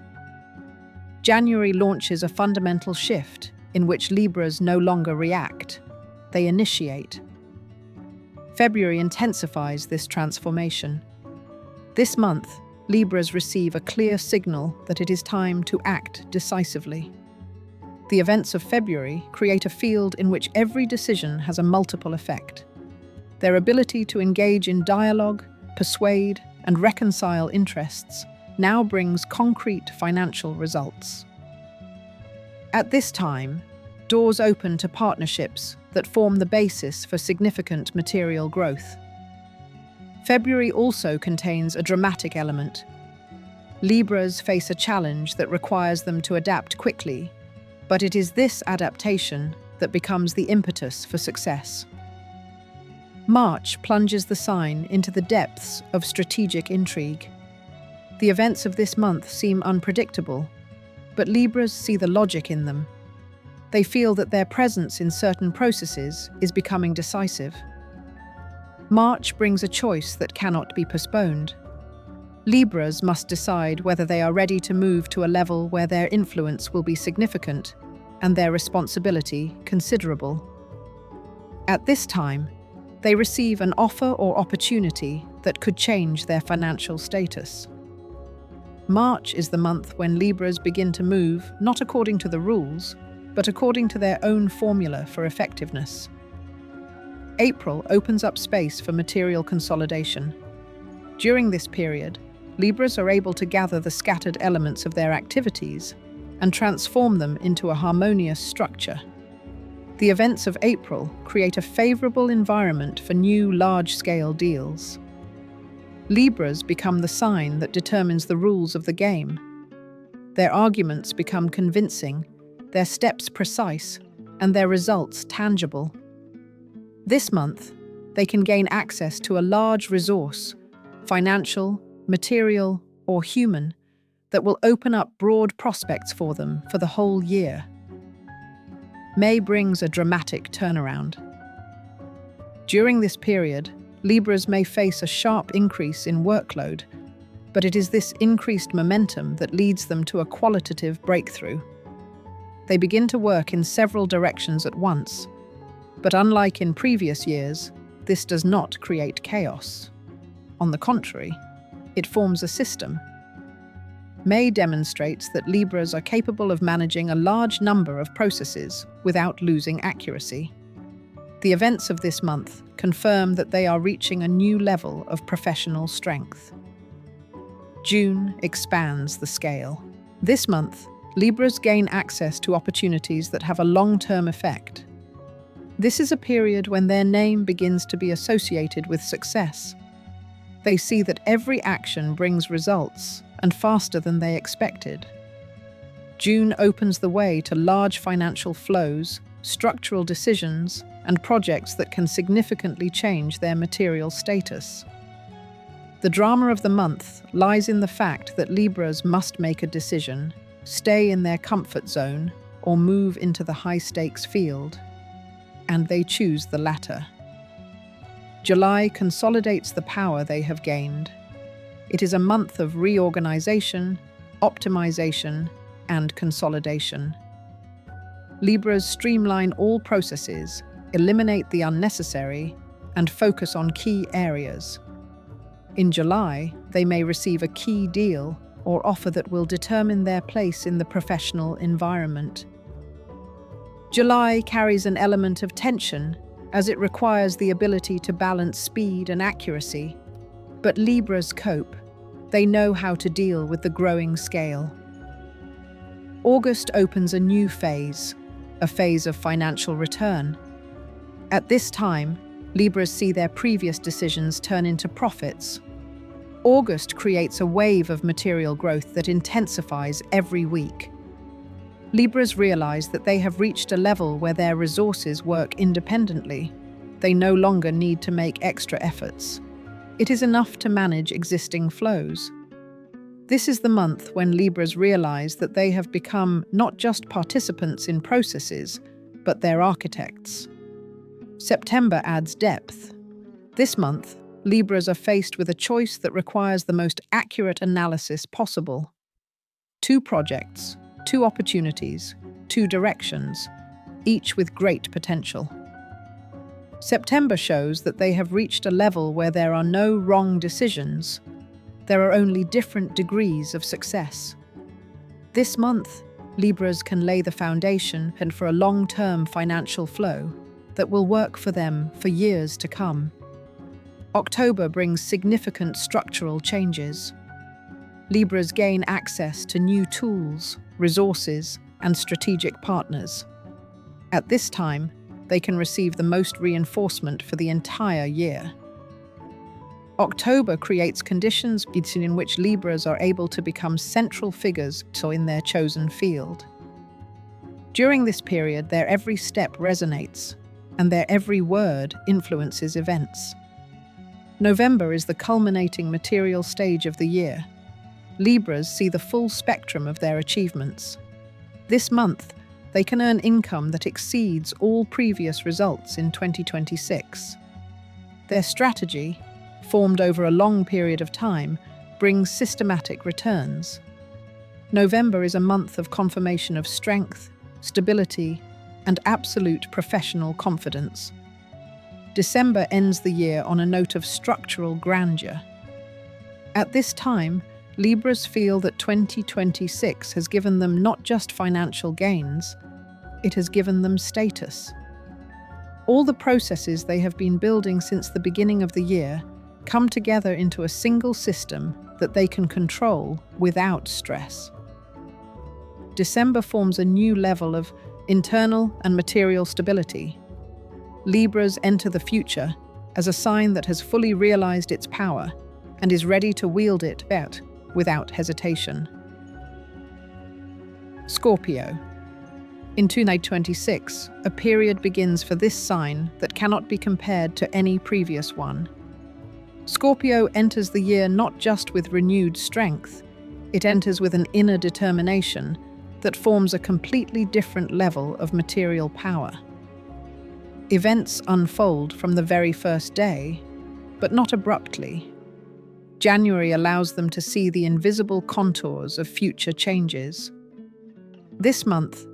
January launches a fundamental shift in which Libras no longer react, they initiate. February intensifies this transformation. This month, Libras receive a clear signal that it is time to act decisively. The events of February create a field in which every decision has a multiple effect. Their ability to engage in dialogue, persuade, and reconcile interests now brings concrete financial results. At this time, doors open to partnerships that form the basis for significant material growth. February also contains a dramatic element. Libras face a challenge that requires them to adapt quickly, but it is this adaptation that becomes the impetus for success. March plunges the sign into the depths of strategic intrigue. The events of this month seem unpredictable, but Libras see the logic in them. They feel that their presence in certain processes is becoming decisive. March brings a choice that cannot be postponed. Libras must decide whether they are ready to move to a level where their influence will be significant and their responsibility considerable. At this time, they receive an offer or opportunity that could change their financial status. March is the month when Libras begin to move not according to the rules, but according to their own formula for effectiveness. April opens up space for material consolidation. During this period, Libras are able to gather the scattered elements of their activities and transform them into a harmonious structure. The events of April create a favorable environment for new large-scale deals. Libras become the sign that determines the rules of the game. Their arguments become convincing, their steps precise, and their results tangible. This month, they can gain access to a large resource, financial, material, or human, that will open up broad prospects for them for the whole year. May brings a dramatic turnaround. During this period, Libras may face a sharp increase in workload, but it is this increased momentum that leads them to a qualitative breakthrough. They begin to work in several directions at once, but unlike in previous years, this does not create chaos. On the contrary, it forms a system. May demonstrates that Libras are capable of managing a large number of processes without losing accuracy. The events of this month confirm that they are reaching a new level of professional strength. June expands the scale. This month, Libras gain access to opportunities that have a long-term effect. This is a period when their name begins to be associated with success. They see that every action brings results, and faster than they expected. June opens the way to large financial flows, structural decisions, and projects that can significantly change their material status. The drama of the month lies in the fact that Libras must make a decision, stay in their comfort zone, or move into the high-stakes field. And they choose the latter. July consolidates the power they have gained. It is a month of reorganization, optimization, and consolidation. Libras streamline all processes, eliminate the unnecessary, and focus on key areas. In July, they may receive a key deal or offer that will determine their place in the professional environment. July carries an element of tension, as it requires the ability to balance speed and accuracy. But Libras cope. They know how to deal with the growing scale. August opens a new phase, a phase of financial return. At this time, Libras see their previous decisions turn into profits. August creates a wave of material growth that intensifies every week. Libras realize that they have reached a level where their resources work independently. They no longer need to make extra efforts. It is enough to manage existing flows. This is the month when Libras realize that they have become not just participants in processes, but their architects. September adds depth. This month, Libras are faced with a choice that requires the most accurate analysis possible. 2 projects, 2 opportunities, 2 directions, each with great potential. September shows that they have reached a level where there are no wrong decisions. There are only different degrees of success. This month, Libras can lay the foundation for a long-term financial flow that will work for them for years to come. October brings significant structural changes. Libras gain access to new tools, resources, and strategic partners. At this time, they can receive the most reinforcement for the entire year. October creates conditions in which Libras are able to become central figures in their chosen field. During this period, their every step resonates, and their every word influences events. November is the culminating material stage of the year. Libras see the full spectrum of their achievements. This month, they can earn income that exceeds all previous results in 2026. Their strategy, formed over a long period of time, brings systematic returns. November is a month of confirmation of strength, stability, and absolute professional confidence. December ends the year on a note of structural grandeur. At this time, Libras feel that 2026 has given them not just financial gains, it has given them status. All the processes they have been building since the beginning of the year come together into a single system that they can control without stress. December forms a new level of internal and material stability. Libras enter the future as a sign that has fully realized its power and is ready to wield it without hesitation. Scorpio. In 2026, a period begins for this sign that cannot be compared to any previous one. Scorpio enters the year not just with renewed strength, it enters with an inner determination that forms a completely different level of material power. Events unfold from the very first day, but not abruptly. January allows them to see the invisible contours of future changes. This month,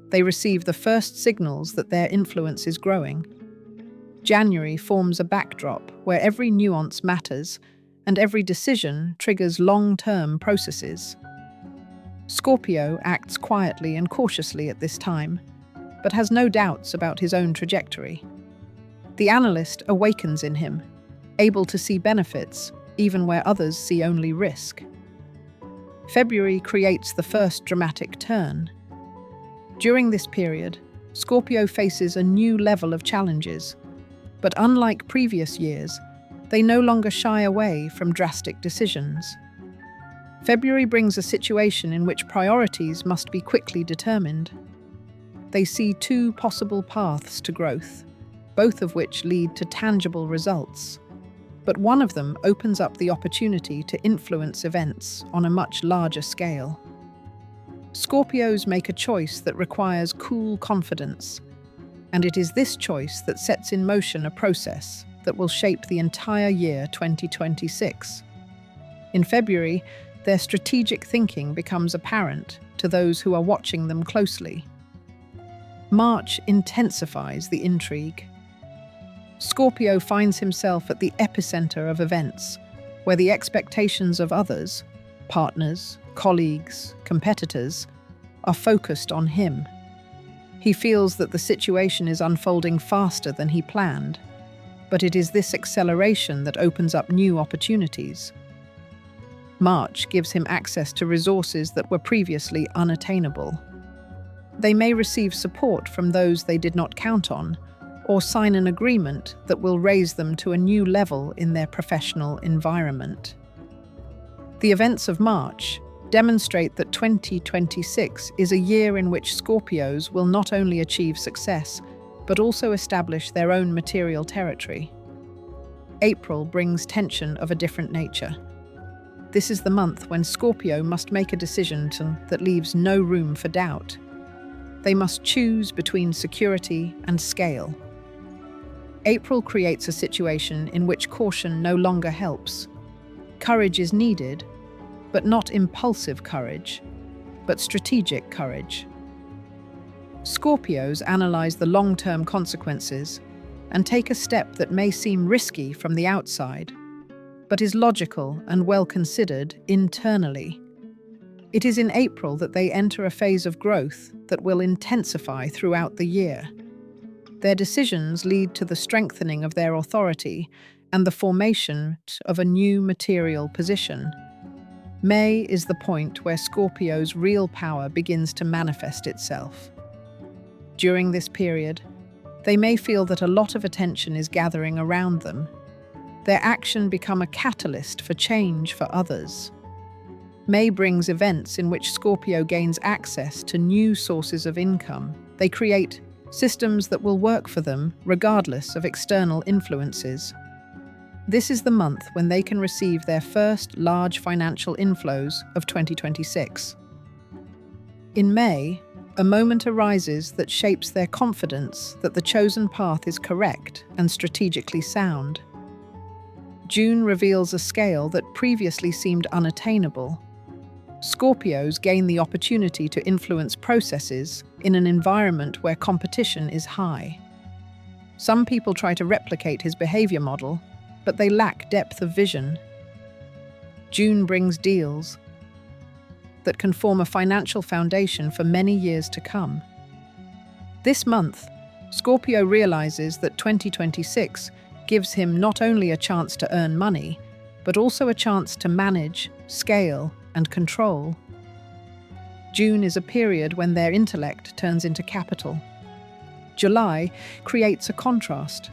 they receive the first signals that their influence is growing. January forms a backdrop where every nuance matters and every decision triggers long-term processes. Scorpio acts quietly and cautiously at this time, but has no doubts about his own trajectory. The analyst awakens in him, able to see benefits even where others see only risk. February creates the first dramatic turn. During this period, Scorpio faces a new level of challenges, but unlike previous years, they no longer shy away from drastic decisions. February brings a situation in which priorities must be quickly determined. They see two possible paths to growth, both of which lead to tangible results. But one of them opens up the opportunity to influence events on a much larger scale. Scorpios make a choice that requires cool confidence, and it is this choice that sets in motion a process that will shape the entire year 2026. In February, their strategic thinking becomes apparent to those who are watching them closely. March intensifies the intrigue. Scorpio finds himself at the epicenter of events, where the expectations of others, partners, colleagues, competitors, are focused on him. He feels that the situation is unfolding faster than he planned, but it is this acceleration that opens up new opportunities. March gives him access to resources that were previously unattainable. They may receive support from those they did not count on, or sign an agreement that will raise them to a new level in their professional environment. The events of March demonstrate that 2026 is a year in which Scorpios will not only achieve success, but also establish their own material territory. April brings tension of a different nature. This is the month when Scorpio must make a decision that leaves no room for doubt. They must choose between security and scale. April creates a situation in which caution no longer helps. Courage is needed, but not impulsive courage, but strategic courage. Scorpios analyze the long-term consequences and take a step that may seem risky from the outside, but is logical and well considered internally. It is in April that they enter a phase of growth that will intensify throughout the year. Their decisions lead to the strengthening of their authority and the formation of a new material position. May is the point where Scorpio's real power begins to manifest itself. During this period, they may feel that a lot of attention is gathering around them. Their action becomes a catalyst for change for others. May brings events in which Scorpio gains access to new sources of income. They create systems that will work for them regardless of external influences. This is the month when they can receive their first large financial inflows of 2026. In May, a moment arises that shapes their confidence that the chosen path is correct and strategically sound. June reveals a scale that previously seemed unattainable. Scorpios gain the opportunity to influence processes in an environment where competition is high. Some people try to replicate his behavior model, but they lack depth of vision. June brings deals that can form a financial foundation for many years to come. This month, Scorpio realizes that 2026 gives him not only a chance to earn money, but also a chance to manage, scale, and control. June is a period when their intellect turns into capital. July creates a contrast.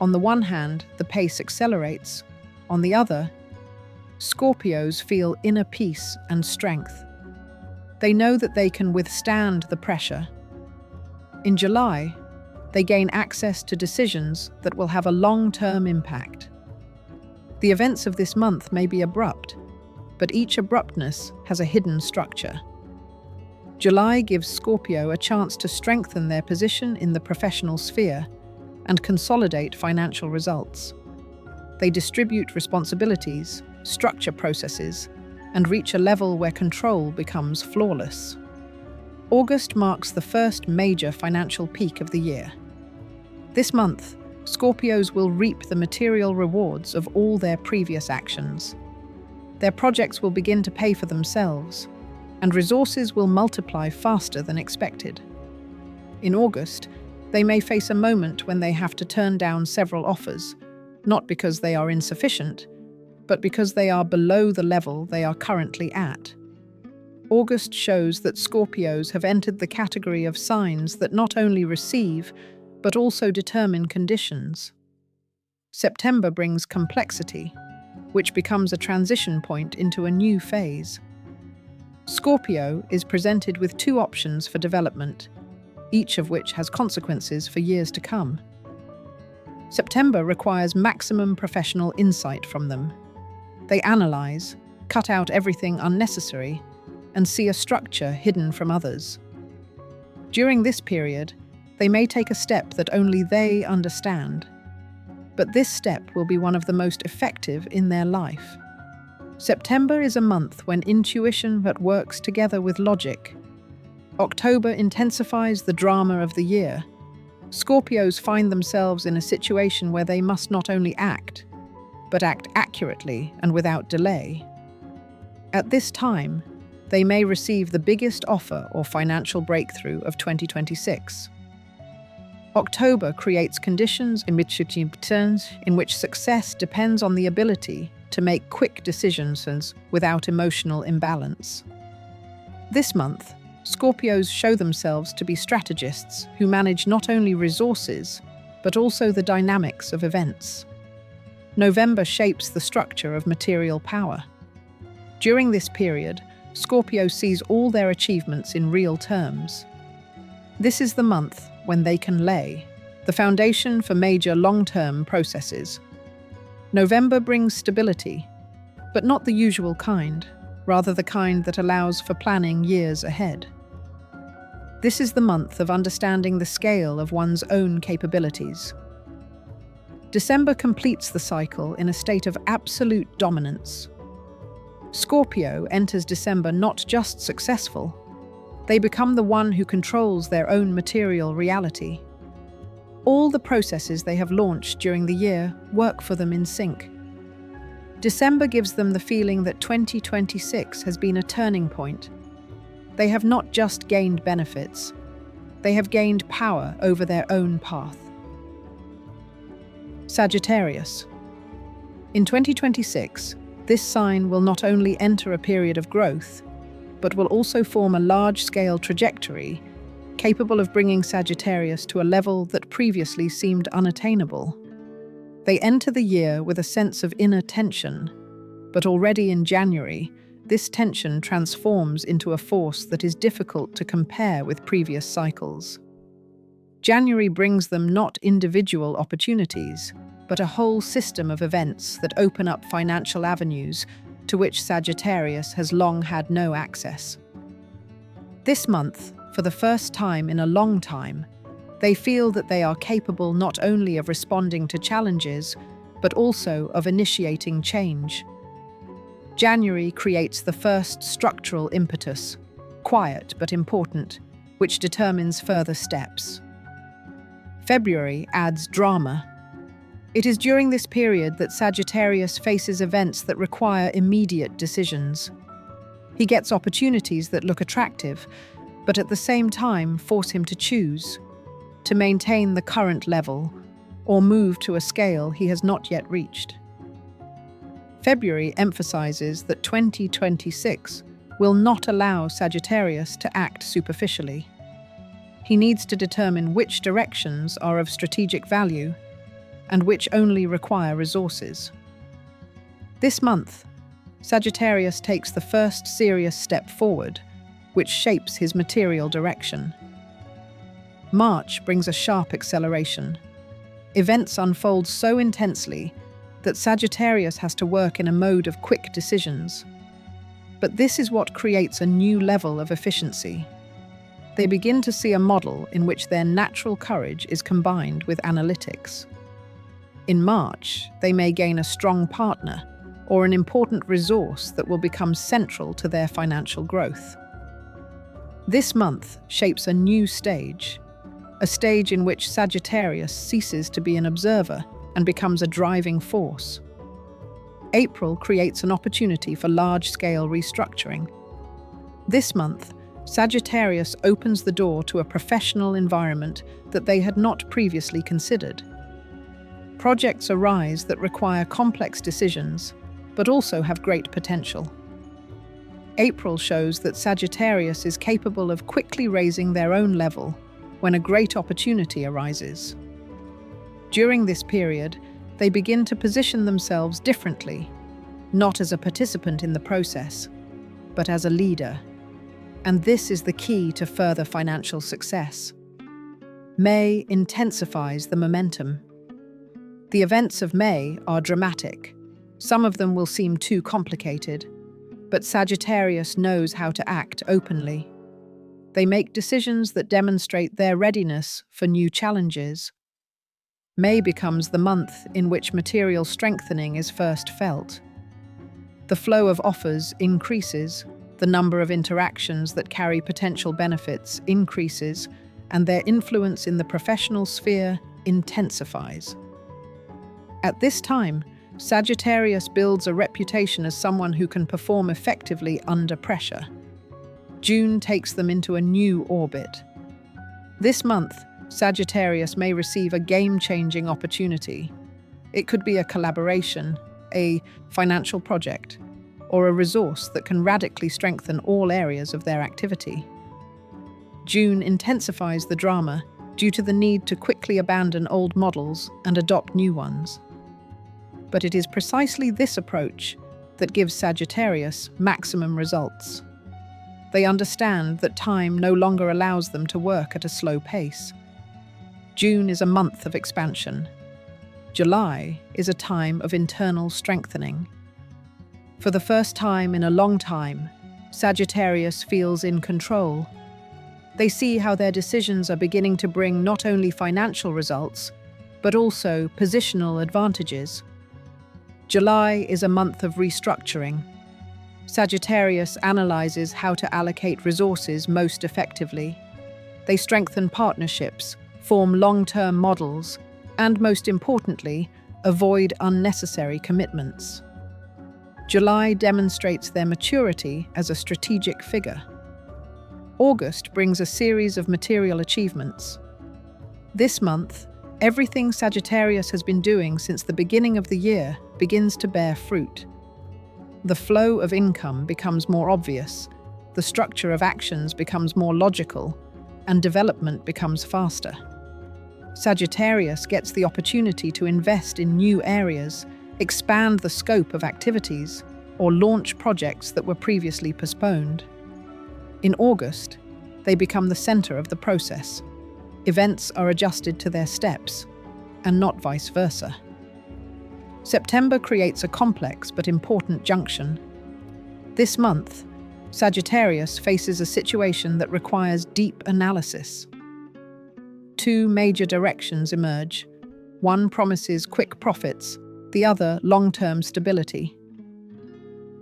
On the one hand, the pace accelerates. On the other, Scorpios feel inner peace and strength. They know that they can withstand the pressure. In July, they gain access to decisions that will have a long-term impact. The events of this month may be abrupt, but each abruptness has a hidden structure. July gives Scorpio a chance to strengthen their position in the professional sphere and consolidate financial results. They distribute responsibilities, structure processes, and reach a level where control becomes flawless. August marks the first major financial peak of the year. This month, Scorpios will reap the material rewards of all their previous actions. Their projects will begin to pay for themselves. and resources will multiply faster than expected. In August, they may face a moment when they have to turn down several offers, not because they are insufficient, but because they are below the level they are currently at. August shows that Scorpios have entered the category of signs that not only receive, but also determine conditions. September brings complexity, which becomes a transition point into a new phase. Scorpio is presented with two options for development, each of which has consequences for years to come. September requires maximum professional insight from them. They analyze, cut out everything unnecessary, and see a structure hidden from others. During this period, they may take a step that only they understand, but this step will be one of the most effective in their life. September is a month when intuition that works together with logic. October intensifies the drama of the year. Scorpios find themselves in a situation where they must not only act, but act accurately and without delay. At this time, they may receive the biggest offer or financial breakthrough of 2026. October creates conditions in which success depends on the ability to make quick decisions without emotional imbalance. This month, Scorpios show themselves to be strategists who manage not only resources, but also the dynamics of events. November shapes the structure of material power. During this period, Scorpio sees all their achievements in real terms. This is the month when they can lay the foundation for major long-term processes. November brings stability, but not the usual kind, rather the kind that allows for planning years ahead. This is the month of understanding the scale of one's own capabilities. December completes the cycle in a state of absolute dominance. Scorpio enters December not just successful, they become the one who controls their own material reality. All the processes they have launched during the year work for them in sync. December gives them the feeling that 2026 has been a turning point. They have not just gained benefits, they have gained power over their own path. Sagittarius. In 2026, this sign will not only enter a period of growth, but will also form a large-scale trajectory capable of bringing Sagittarius to a level that previously seemed unattainable. They enter the year with a sense of inner tension, but already in January, this tension transforms into a force that is difficult to compare with previous cycles. January brings them not individual opportunities, but a whole system of events that open up financial avenues to which Sagittarius has long had no access. This month, for the first time in a long time, they feel that they are capable not only of responding to challenges, but also of initiating change. January creates the first structural impetus, quiet but important, which determines further steps. February adds drama. It is during this period that Sagittarius faces events that require immediate decisions. He gets opportunities that look attractive, but at the same time force him to choose, to maintain the current level, or move to a scale he has not yet reached. February emphasizes that 2026 will not allow Sagittarius to act superficially. He needs to determine which directions are of strategic value and which only require resources. This month, Sagittarius takes the first serious step forward, which shapes his material direction. March brings a sharp acceleration. Events unfold so intensely that Sagittarius has to work in a mode of quick decisions. But this is what creates a new level of efficiency. They begin to see a model in which their natural courage is combined with analytics. In March, they may gain a strong partner or an important resource that will become central to their financial growth. This month shapes a new stage, a stage in which Sagittarius ceases to be an observer and becomes a driving force. April creates an opportunity for large-scale restructuring. This month, Sagittarius opens the door to a professional environment that they had not previously considered. Projects arise that require complex decisions, but also have great potential. April shows that Sagittarius is capable of quickly raising their own level when a great opportunity arises. During this period, they begin to position themselves differently, not as a participant in the process, but as a leader. And this is the key to further financial success. May intensifies the momentum. The events of May are dramatic. Some of them will seem too complicated, but Sagittarius knows how to act openly. They make decisions that demonstrate their readiness for new challenges. May becomes the month in which material strengthening is first felt. The flow of offers increases, the number of interactions that carry potential benefits increases, and their influence in the professional sphere intensifies. At this time, Sagittarius builds a reputation as someone who can perform effectively under pressure. June takes them into a new orbit. This month, Sagittarius may receive a game-changing opportunity. It could be a collaboration, a financial project, or a resource that can radically strengthen all areas of their activity. June intensifies the drama due to the need to quickly abandon old models and adopt new ones. But it is precisely this approach that gives Sagittarius maximum results. They understand that time no longer allows them to work at a slow pace. June is a month of expansion. July is a time of internal strengthening. For the first time in a long time, Sagittarius feels in control. They see how their decisions are beginning to bring not only financial results, but also positional advantages. July is a month of restructuring. Sagittarius analyzes how to allocate resources most effectively. They strengthen partnerships, form long-term models, and most importantly, avoid unnecessary commitments. July demonstrates their maturity as a strategic figure. August brings a series of material achievements. This month, everything Sagittarius has been doing since the beginning of the year begins to bear fruit. The flow of income becomes more obvious, the structure of actions becomes more logical, and development becomes faster. Sagittarius gets the opportunity to invest in new areas, expand the scope of activities, or launch projects that were previously postponed. In August, they become the center of the process. Events are adjusted to their steps, and not vice versa. September creates a complex but important junction. This month, Sagittarius faces a situation that requires deep analysis. Two major directions emerge. One promises quick profits, the other long-term stability.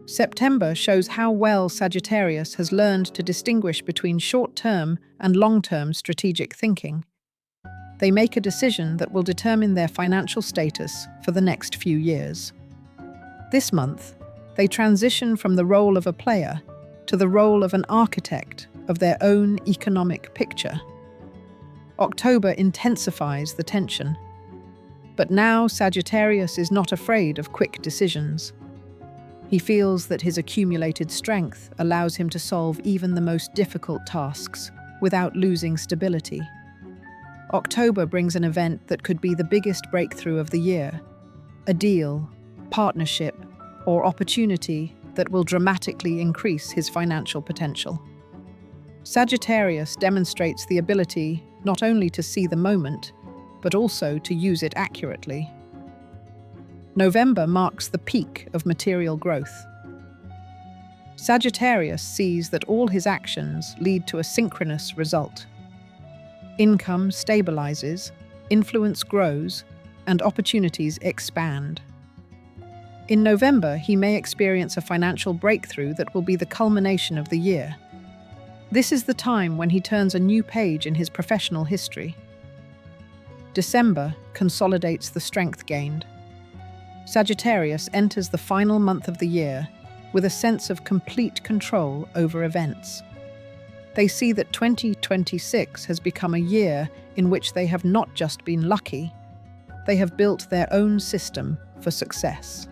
September shows how well Sagittarius has learned to distinguish between short-term and long-term strategic thinking. They make a decision that will determine their financial status for the next few years. This month, they transition from the role of a player to the role of an architect of their own economic picture. October intensifies the tension. But now Sagittarius is not afraid of quick decisions. He feels that his accumulated strength allows him to solve even the most difficult tasks without losing stability. October brings an event that could be the biggest breakthrough of the year, a deal, partnership, or opportunity that will dramatically increase his financial potential. Sagittarius demonstrates the ability not only to see the moment, but also to use it accurately. November marks the peak of material growth. Sagittarius sees that all his actions lead to a synchronous result. Income stabilizes, influence grows, and opportunities expand. In November, he may experience a financial breakthrough that will be the culmination of the year. This is the time when he turns a new page in his professional history. December consolidates the strength gained. Sagittarius enters the final month of the year with a sense of complete control over events. They see that 2026 has become a year in which they have not just been lucky, they have built their own system for success.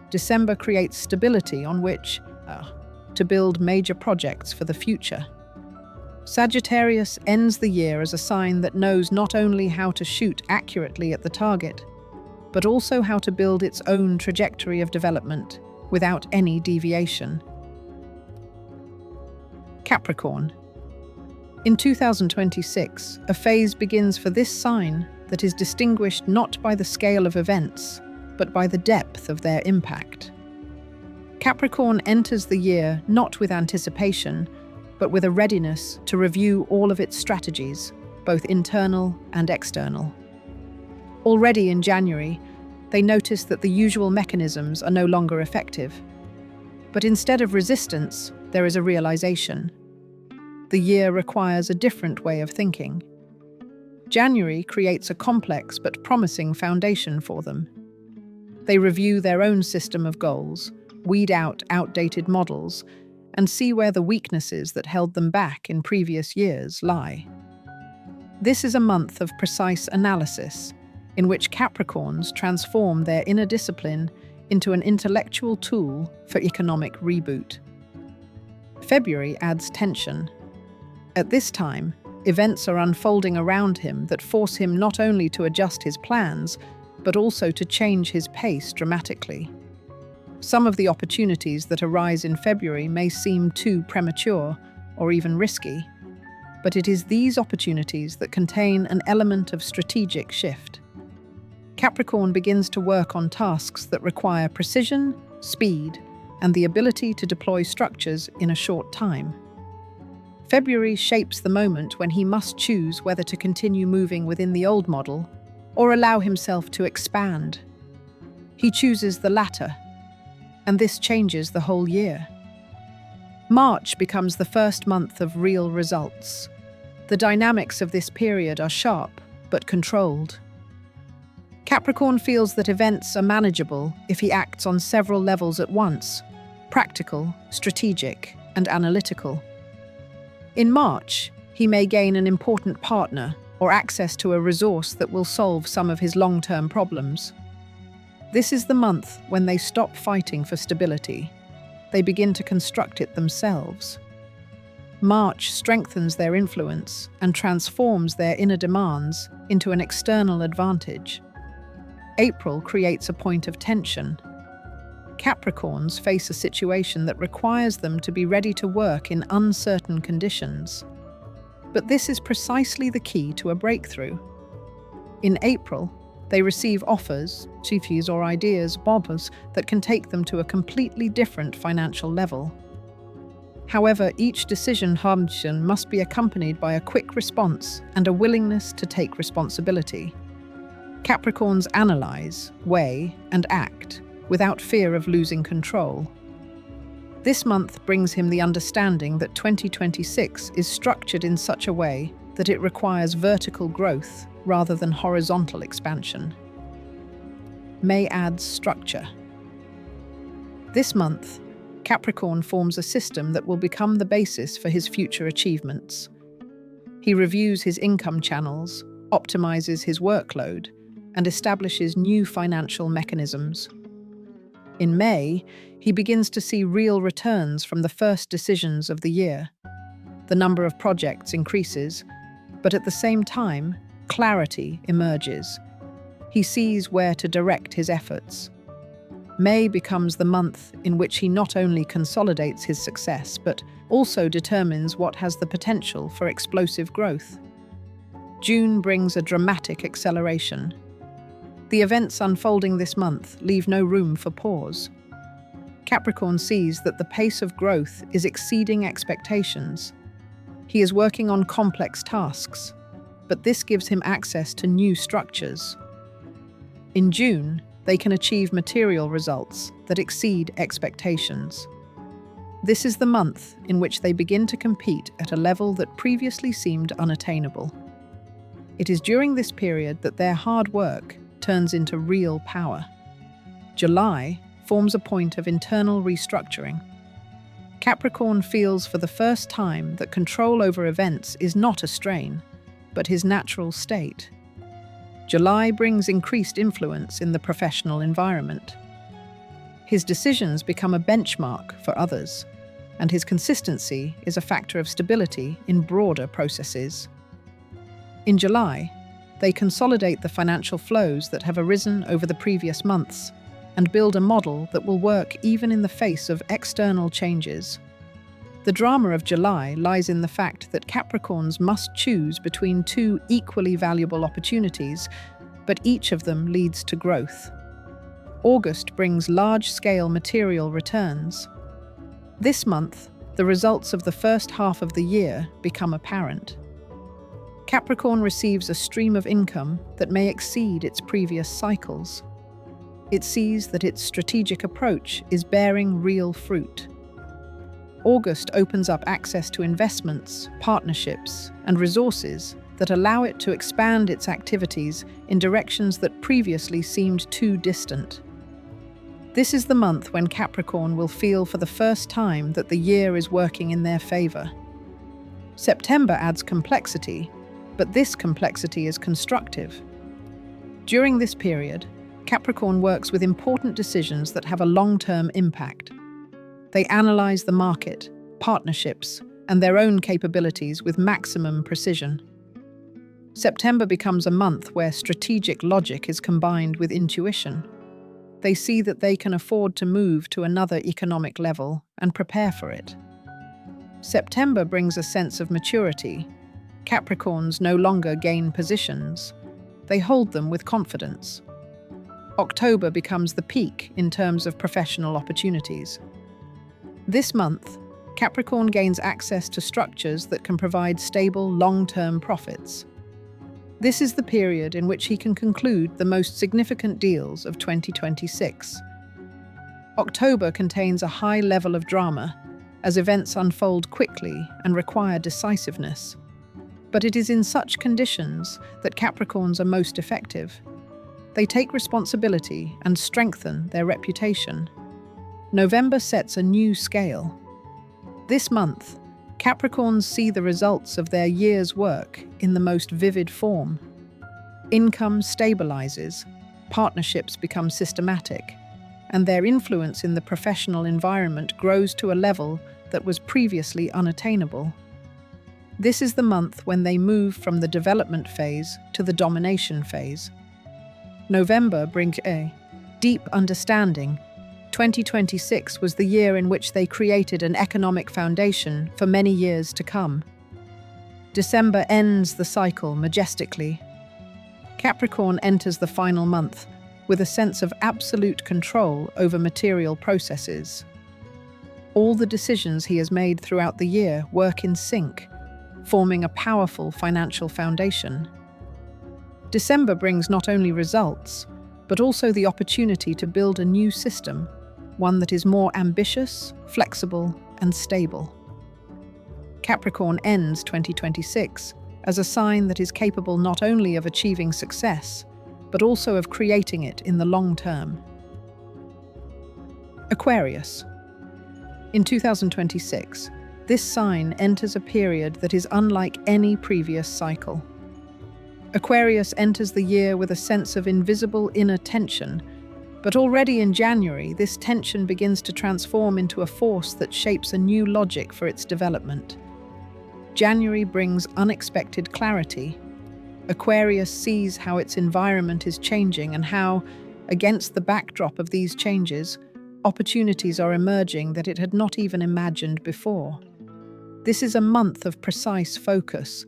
December creates stability on which to build major projects for the future. Sagittarius ends the year as a sign that knows not only how to shoot accurately at the target, but also how to build its own trajectory of development without any deviation. Capricorn. In 2026, a phase begins for this sign that is distinguished not by the scale of events, but by the depth of their impact. Capricorn enters the year not with anticipation, but with a readiness to review all of its strategies, both internal and external. Already in January, they notice that the usual mechanisms are no longer effective. But instead of resistance, there is a realization. The year requires a different way of thinking. January creates a complex but promising foundation for them. They review their own system of goals, weed out outdated models, and see where the weaknesses that held them back in previous years lie. This is a month of precise analysis, in which Capricorns transform their inner discipline into an intellectual tool for economic reboot. February adds tension. At this time, events are unfolding around him that force him not only to adjust his plans, but also to change his pace dramatically. Some of the opportunities that arise in February may seem too premature or even risky, but it is these opportunities that contain an element of strategic shift. Capricorn begins to work on tasks that require precision, speed, and the ability to deploy structures in a short time. February shapes the moment when he must choose whether to continue moving within the old model or allow himself to expand. He chooses the latter, and this changes the whole year. March becomes the first month of real results. The dynamics of this period are sharp but controlled. Capricorn feels that events are manageable if he acts on several levels at once: practical, strategic, and analytical. In March, he may gain an important partner or access to a resource that will solve some of his long-term problems. This is the month when they stop fighting for stability. They begin to construct it themselves. March strengthens their influence and transforms their inner demands into an external advantage. April creates a point of tension. Capricorns face a situation that requires them to be ready to work in uncertain conditions. But this is precisely the key to a breakthrough. In April, they receive offers, chiefs or ideas, bobbers, that can take them to a completely different financial level. However, each decision must be accompanied by a quick response and a willingness to take responsibility. Capricorns analyze, weigh, and act without fear of losing control. This month brings him the understanding that 2026 is structured in such a way that it requires vertical growth rather than horizontal expansion. May adds structure. This month, Capricorn forms a system that will become the basis for his future achievements. He reviews his income channels, optimizes his workload, and establishes new financial mechanisms. In May, he begins to see real returns from the first decisions of the year. The number of projects increases, but at the same time, clarity emerges. He sees where to direct his efforts. May becomes the month in which he not only consolidates his success, but also determines what has the potential for explosive growth. June brings a dramatic acceleration. The events unfolding this month leave no room for pause. Capricorn sees that the pace of growth is exceeding expectations. He is working on complex tasks, but this gives him access to new structures. In June, they can achieve material results that exceed expectations. This is the month in which they begin to compete at a level that previously seemed unattainable. It is during this period that their hard work turns into real power. July forms a point of internal restructuring. Capricorn feels for the first time that control over events is not a strain, but his natural state. July brings increased influence in the professional environment. His decisions become a benchmark for others, and his consistency is a factor of stability in broader processes. In July, they consolidate the financial flows that have arisen over the previous months and build a model that will work even in the face of external changes. The drama of July lies in the fact that Capricorns must choose between two equally valuable opportunities, but each of them leads to growth. August brings large-scale material returns. This month, the results of the first half of the year become apparent. Capricorn receives a stream of income that may exceed its previous cycles. It sees that its strategic approach is bearing real fruit. August opens up access to investments, partnerships, and resources that allow it to expand its activities in directions that previously seemed too distant. This is the month when Capricorn will feel for the first time that the year is working in their favor. September adds complexity, but this complexity is constructive. During this period, Capricorn works with important decisions that have a long-term impact. They analyze the market, partnerships, and their own capabilities with maximum precision. September becomes a month where strategic logic is combined with intuition. They see that they can afford to move to another economic level and prepare for it. September brings a sense of maturity. Capricorns no longer gain positions. They hold them with confidence. October becomes the peak in terms of professional opportunities. This month, Capricorn gains access to structures that can provide stable, long-term profits. This is the period in which he can conclude the most significant deals of 2026. October contains a high level of drama, as events unfold quickly and require decisiveness. But it is in such conditions that Capricorns are most effective. They take responsibility and strengthen their reputation. November sets a new scale. This month, Capricorns see the results of their year's work in the most vivid form. Income stabilizes, partnerships become systematic, and their influence in the professional environment grows to a level that was previously unattainable. This is the month when they move from the development phase to the domination phase. November brings a deep understanding. 2026 was the year in which they created an economic foundation for many years to come. December ends the cycle majestically. Capricorn enters the final month with a sense of absolute control over material processes. All the decisions he has made throughout the year work in sync, forming a powerful financial foundation. December brings not only results, but also the opportunity to build a new system, one that is more ambitious, flexible, and stable. Capricorn ends 2026 as a sign that is capable not only of achieving success, but also of creating it in the long term. Aquarius. In 2026, this sign enters a period that is unlike any previous cycle. Aquarius enters the year with a sense of invisible inner tension, but already in January, this tension begins to transform into a force that shapes a new logic for its development. January brings unexpected clarity. Aquarius sees how its environment is changing and how, against the backdrop of these changes, opportunities are emerging that it had not even imagined before. This is a month of precise focus,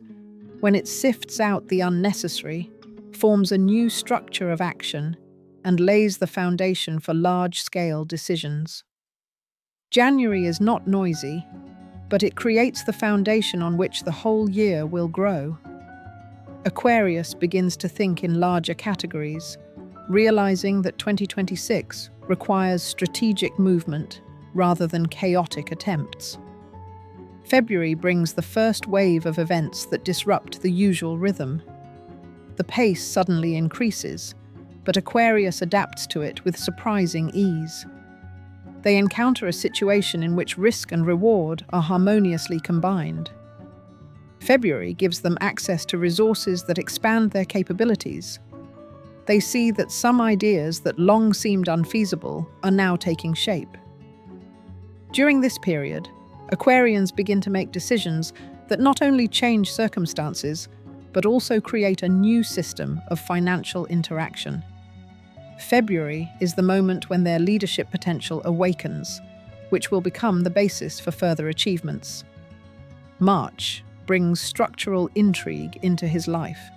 when it sifts out the unnecessary, forms a new structure of action, and lays the foundation for large-scale decisions. January is not noisy, but it creates the foundation on which the whole year will grow. Aquarius begins to think in larger categories, realizing that 2026 requires strategic movement rather than chaotic attempts. February brings the first wave of events that disrupt the usual rhythm. The pace suddenly increases, but Aquarius adapts to it with surprising ease. They encounter a situation in which risk and reward are harmoniously combined. February gives them access to resources that expand their capabilities. They see that some ideas that long seemed unfeasible are now taking shape. During this period, Aquarians begin to make decisions that not only change circumstances, but also create a new system of financial interaction. February is the moment when their leadership potential awakens, which will become the basis for further achievements. March brings structural intrigue into his life.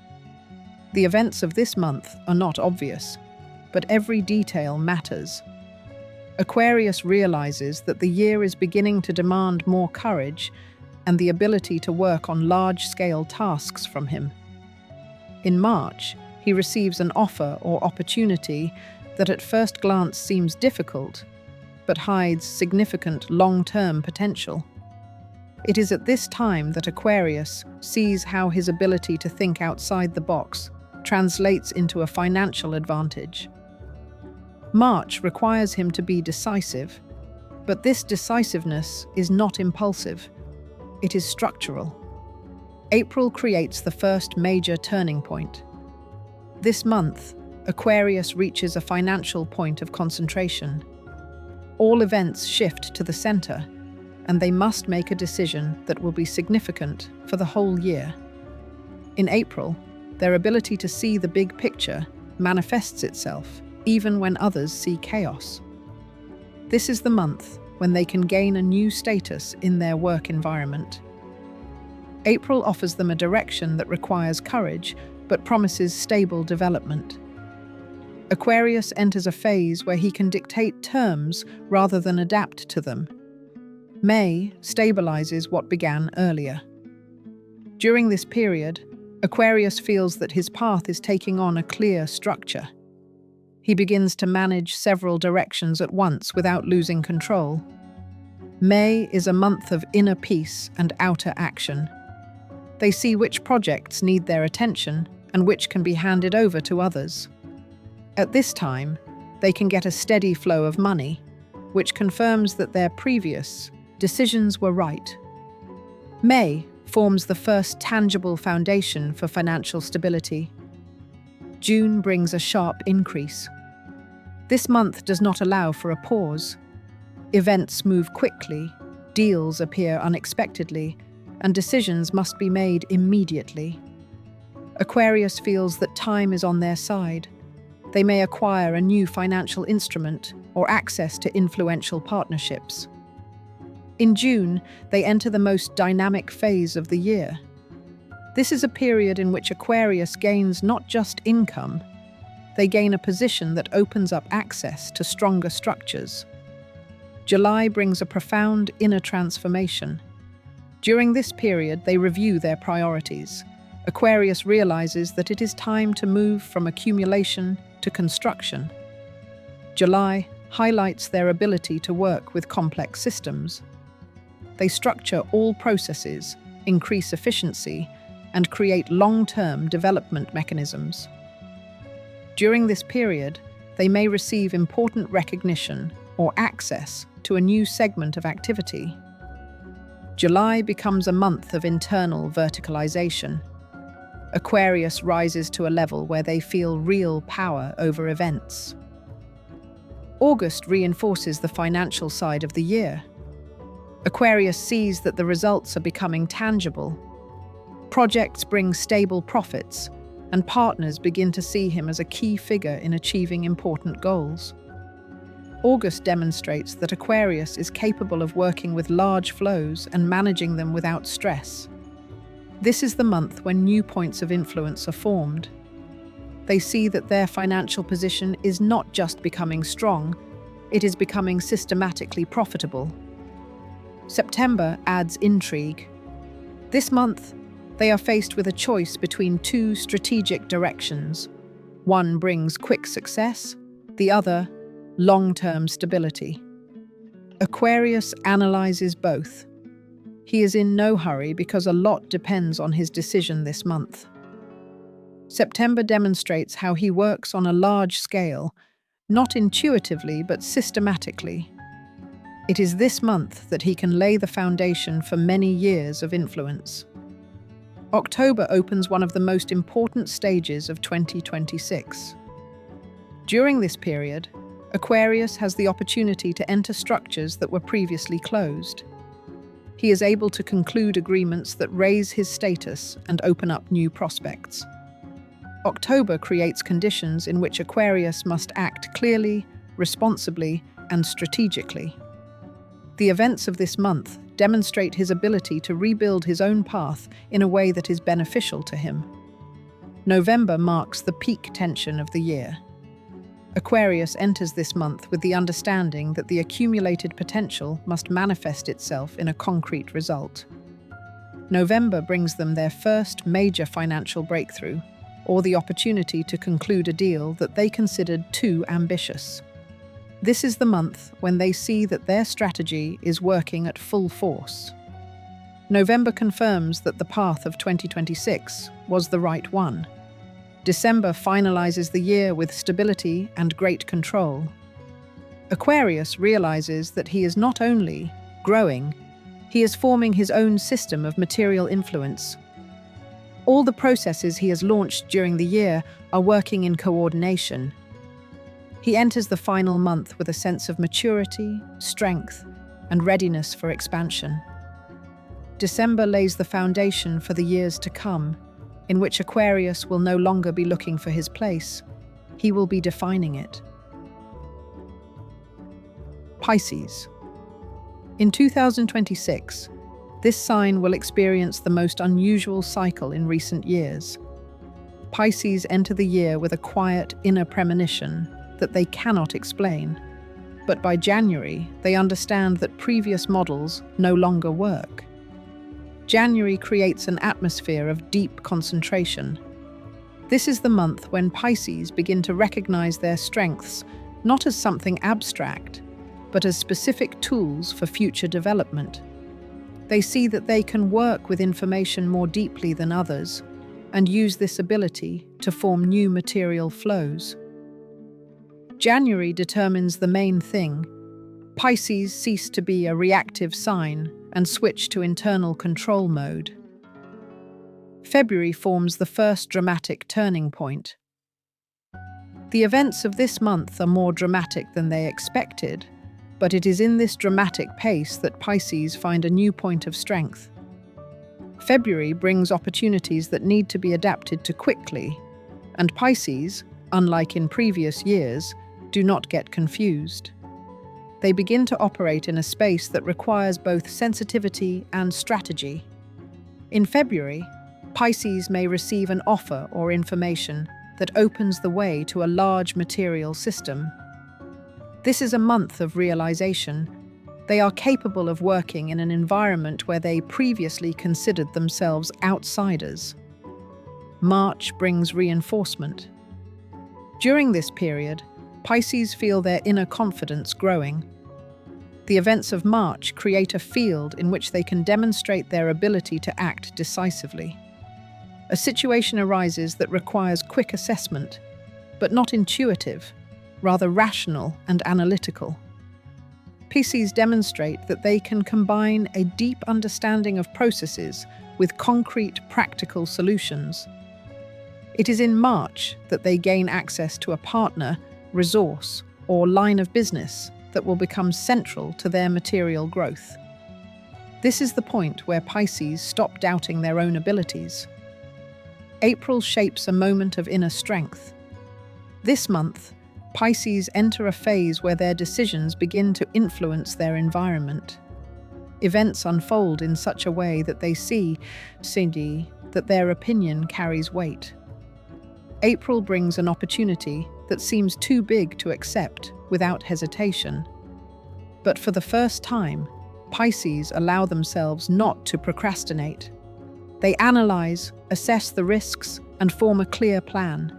The events of this month are not obvious, but every detail matters. Aquarius realizes that the year is beginning to demand more courage and the ability to work on large-scale tasks from him. In March, he receives an offer or opportunity that at first glance seems difficult, but hides significant long-term potential. It is at this time that Aquarius sees how his ability to think outside the box translates into a financial advantage. March requires him to be decisive, but this decisiveness is not impulsive. It is structural. April creates the first major turning point. This month, Aquarius reaches a financial point of concentration. All events shift to the center, and they must make a decision that will be significant for the whole year. In April, their ability to see the big picture manifests itself, even when others see chaos. This is the month when they can gain a new status in their work environment. April offers them a direction that requires courage, but promises stable development. Aquarius enters a phase where he can dictate terms rather than adapt to them. May stabilizes what began earlier. During this period, Aquarius feels that his path is taking on a clear structure. He begins to manage several directions at once without losing control. May is a month of inner peace and outer action. They see which projects need their attention and which can be handed over to others. At this time, they can get a steady flow of money, which confirms that their previous decisions were right. May forms the first tangible foundation for financial stability. June brings a sharp increase. This month does not allow for a pause. Events move quickly, deals appear unexpectedly, and decisions must be made immediately. Aquarius feels that time is on their side. They may acquire a new financial instrument or access to influential partnerships. In June, they enter the most dynamic phase of the year. This is a period in which Aquarius gains not just income, they gain a position that opens up access to stronger structures. July brings a profound inner transformation. During this period, they review their priorities. Aquarius realizes that it is time to move from accumulation to construction. July highlights their ability to work with complex systems. They structure all processes, increase efficiency, and create long-term development mechanisms. During this period, they may receive important recognition or access to a new segment of activity. July becomes a month of internal verticalization. Aquarius rises to a level where they feel real power over events. August reinforces the financial side of the year. Aquarius sees that the results are becoming tangible. Projects bring stable profits, and partners begin to see him as a key figure in achieving important goals. August demonstrates that Aquarius is capable of working with large flows and managing them without stress. This is the month when new points of influence are formed. They see that their financial position is not just becoming strong, it is becoming systematically profitable. September adds intrigue. This month, they are faced with a choice between two strategic directions. One brings quick success, the other, long-term stability. Aquarius analyzes both. He is in no hurry because a lot depends on his decision this month. September demonstrates how he works on a large scale, not intuitively but systematically. It is this month that he can lay the foundation for many years of influence. October opens one of the most important stages of 2026. During this period, Aquarius has the opportunity to enter structures that were previously closed. He is able to conclude agreements that raise his status and open up new prospects. October creates conditions in which Aquarius must act clearly, responsibly, and strategically. The events of this month demonstrate his ability to rebuild his own path in a way that is beneficial to him. November marks the peak tension of the year. Aquarius enters this month with the understanding that the accumulated potential must manifest itself in a concrete result. November brings them their first major financial breakthrough, or the opportunity to conclude a deal that they considered too ambitious. This is the month when they see that their strategy is working at full force. November confirms that the path of 2026 was the right one. December finalizes the year with stability and great control. Aquarius realizes that he is not only growing, he is forming his own system of material influence. All the processes he has launched during the year are working in coordination. He enters the final month with a sense of maturity, strength, and readiness for expansion. December lays the foundation for the years to come, in which Aquarius will no longer be looking for his place. He will be defining it. Pisces. In 2026, this sign will experience the most unusual cycle in recent years. Pisces enter the year with a quiet inner premonition that they cannot explain, but by January they understand that previous models no longer work. January creates an atmosphere of deep concentration. This is the month when Pisces begin to recognize their strengths not as something abstract, but as specific tools for future development. They see that they can work with information more deeply than others and use this ability to form new material flows. January determines the main thing. Pisces cease to be a reactive sign and switch to internal control mode. February forms the first dramatic turning point. The events of this month are more dramatic than they expected, but it is in this dramatic pace that Pisces find a new point of strength. February brings opportunities that need to be adapted to quickly, and Pisces, unlike in previous years, do not get confused. They begin to operate in a space that requires both sensitivity and strategy. In February, Pisces may receive an offer or information that opens the way to a large material system. This is a month of realization. They are capable of working in an environment where they previously considered themselves outsiders. March brings reinforcement. During this period, Pisces feel their inner confidence growing. The events of March create a field in which they can demonstrate their ability to act decisively. A situation arises that requires quick assessment, but not intuitive, rather rational and analytical. Pisces demonstrate that they can combine a deep understanding of processes with concrete, practical solutions. It is in March that they gain access to a partner, resource, or line of business that will become central to their material growth. This is the point where Pisces stop doubting their own abilities. April shapes a moment of inner strength. This month, Pisces enter a phase where their decisions begin to influence their environment. Events unfold in such a way that they see that their opinion carries weight. April brings an opportunity that seems too big to accept without hesitation. But for the first time, Pisces allow themselves not to procrastinate. They analyze, assess the risks, and form a clear plan.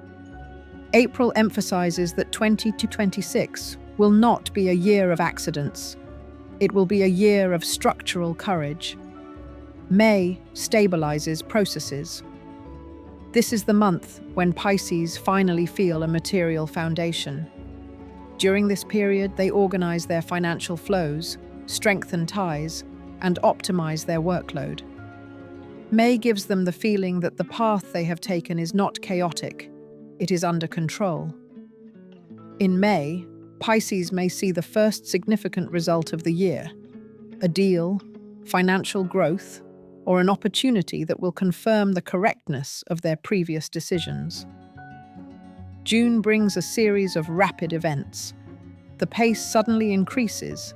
April emphasizes that 2026 will not be a year of accidents. It will be a year of structural courage. May stabilizes processes. This is the month when Pisces finally feel a material foundation. During this period, they organize their financial flows, strengthen ties, and optimize their workload. May gives them the feeling that the path they have taken is not chaotic, it is under control. In May, Pisces may see the first significant result of the year, a deal, financial growth, or an opportunity that will confirm the correctness of their previous decisions. June brings a series of rapid events. The pace suddenly increases,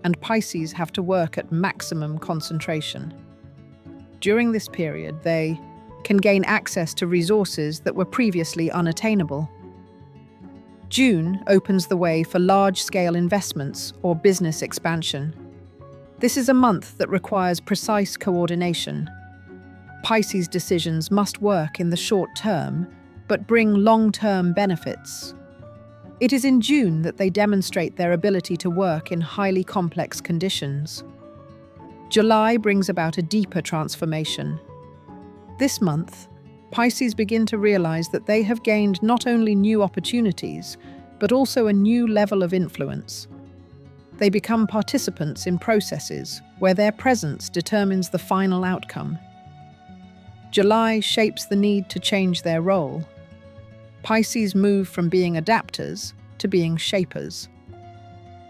and Pisces have to work at maximum concentration. During this period, they can gain access to resources that were previously unattainable. June opens the way for large-scale investments or business expansion. This is a month that requires precise coordination. Pisces' decisions must work in the short term, but bring long-term benefits. It is in June that they demonstrate their ability to work in highly complex conditions. July brings about a deeper transformation. This month, Pisces begin to realize that they have gained not only new opportunities, but also a new level of influence. They become participants in processes where their presence determines the final outcome. July shapes the need to change their role. Pisces move from being adapters to being shapers.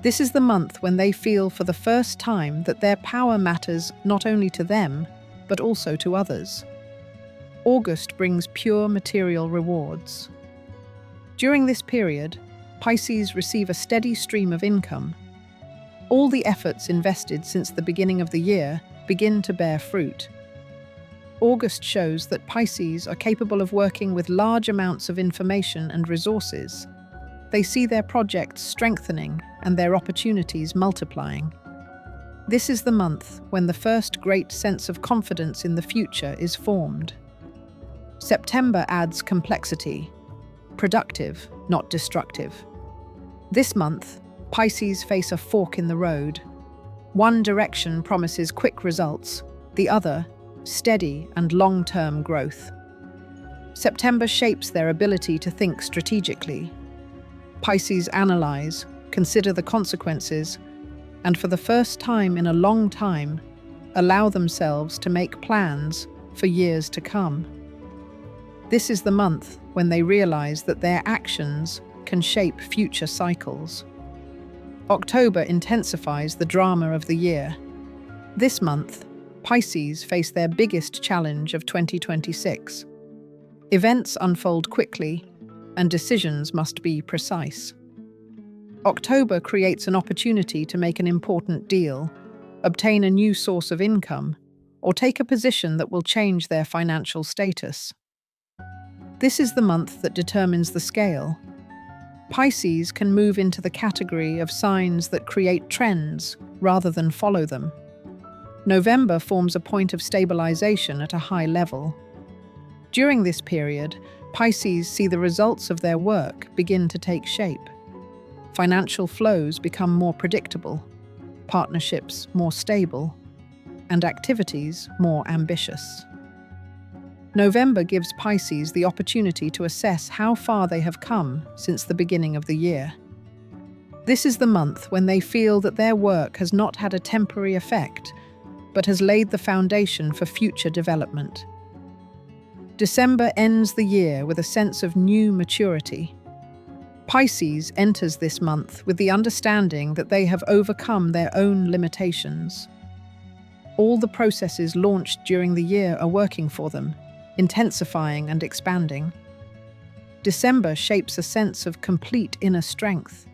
This is the month when they feel for the first time that their power matters not only to them, but also to others. August brings pure material rewards. During this period, Pisces receive a steady stream of income. All the efforts invested since the beginning of the year begin to bear fruit. August shows that Pisces are capable of working with large amounts of information and resources. They see their projects strengthening and their opportunities multiplying. This is the month when the first great sense of confidence in the future is formed. September adds complexity, productive, not destructive. This month, Pisces face a fork in the road. One direction promises quick results, the other, steady and long-term growth. September shapes their ability to think strategically. Pisces analyze, consider the consequences, and for the first time in a long time, allow themselves to make plans for years to come. This is the month when they realize that their actions can shape future cycles. October intensifies the drama of the year. This month, Pisces face their biggest challenge of 2026. Events unfold quickly, and decisions must be precise. October creates an opportunity to make an important deal, obtain a new source of income, or take a position that will change their financial status. This is the month that determines the scale. Pisces can move into the category of signs that create trends rather than follow them. November forms a point of stabilization at a high level. During this period, Pisces see the results of their work begin to take shape. Financial flows become more predictable, partnerships more stable, and activities more ambitious. November gives Pisces the opportunity to assess how far they have come since the beginning of the year. This is the month when they feel that their work has not had a temporary effect, but has laid the foundation for future development. December ends the year with a sense of new maturity. Pisces enters this month with the understanding that they have overcome their own limitations. All the processes launched during the year are working for them, intensifying and expanding. December shapes a sense of complete inner strength.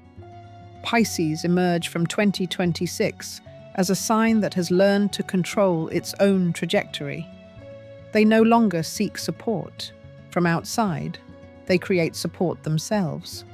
Pisces emerge from 2026 as a sign that has learned to control its own trajectory. They no longer seek support from outside, they create support themselves.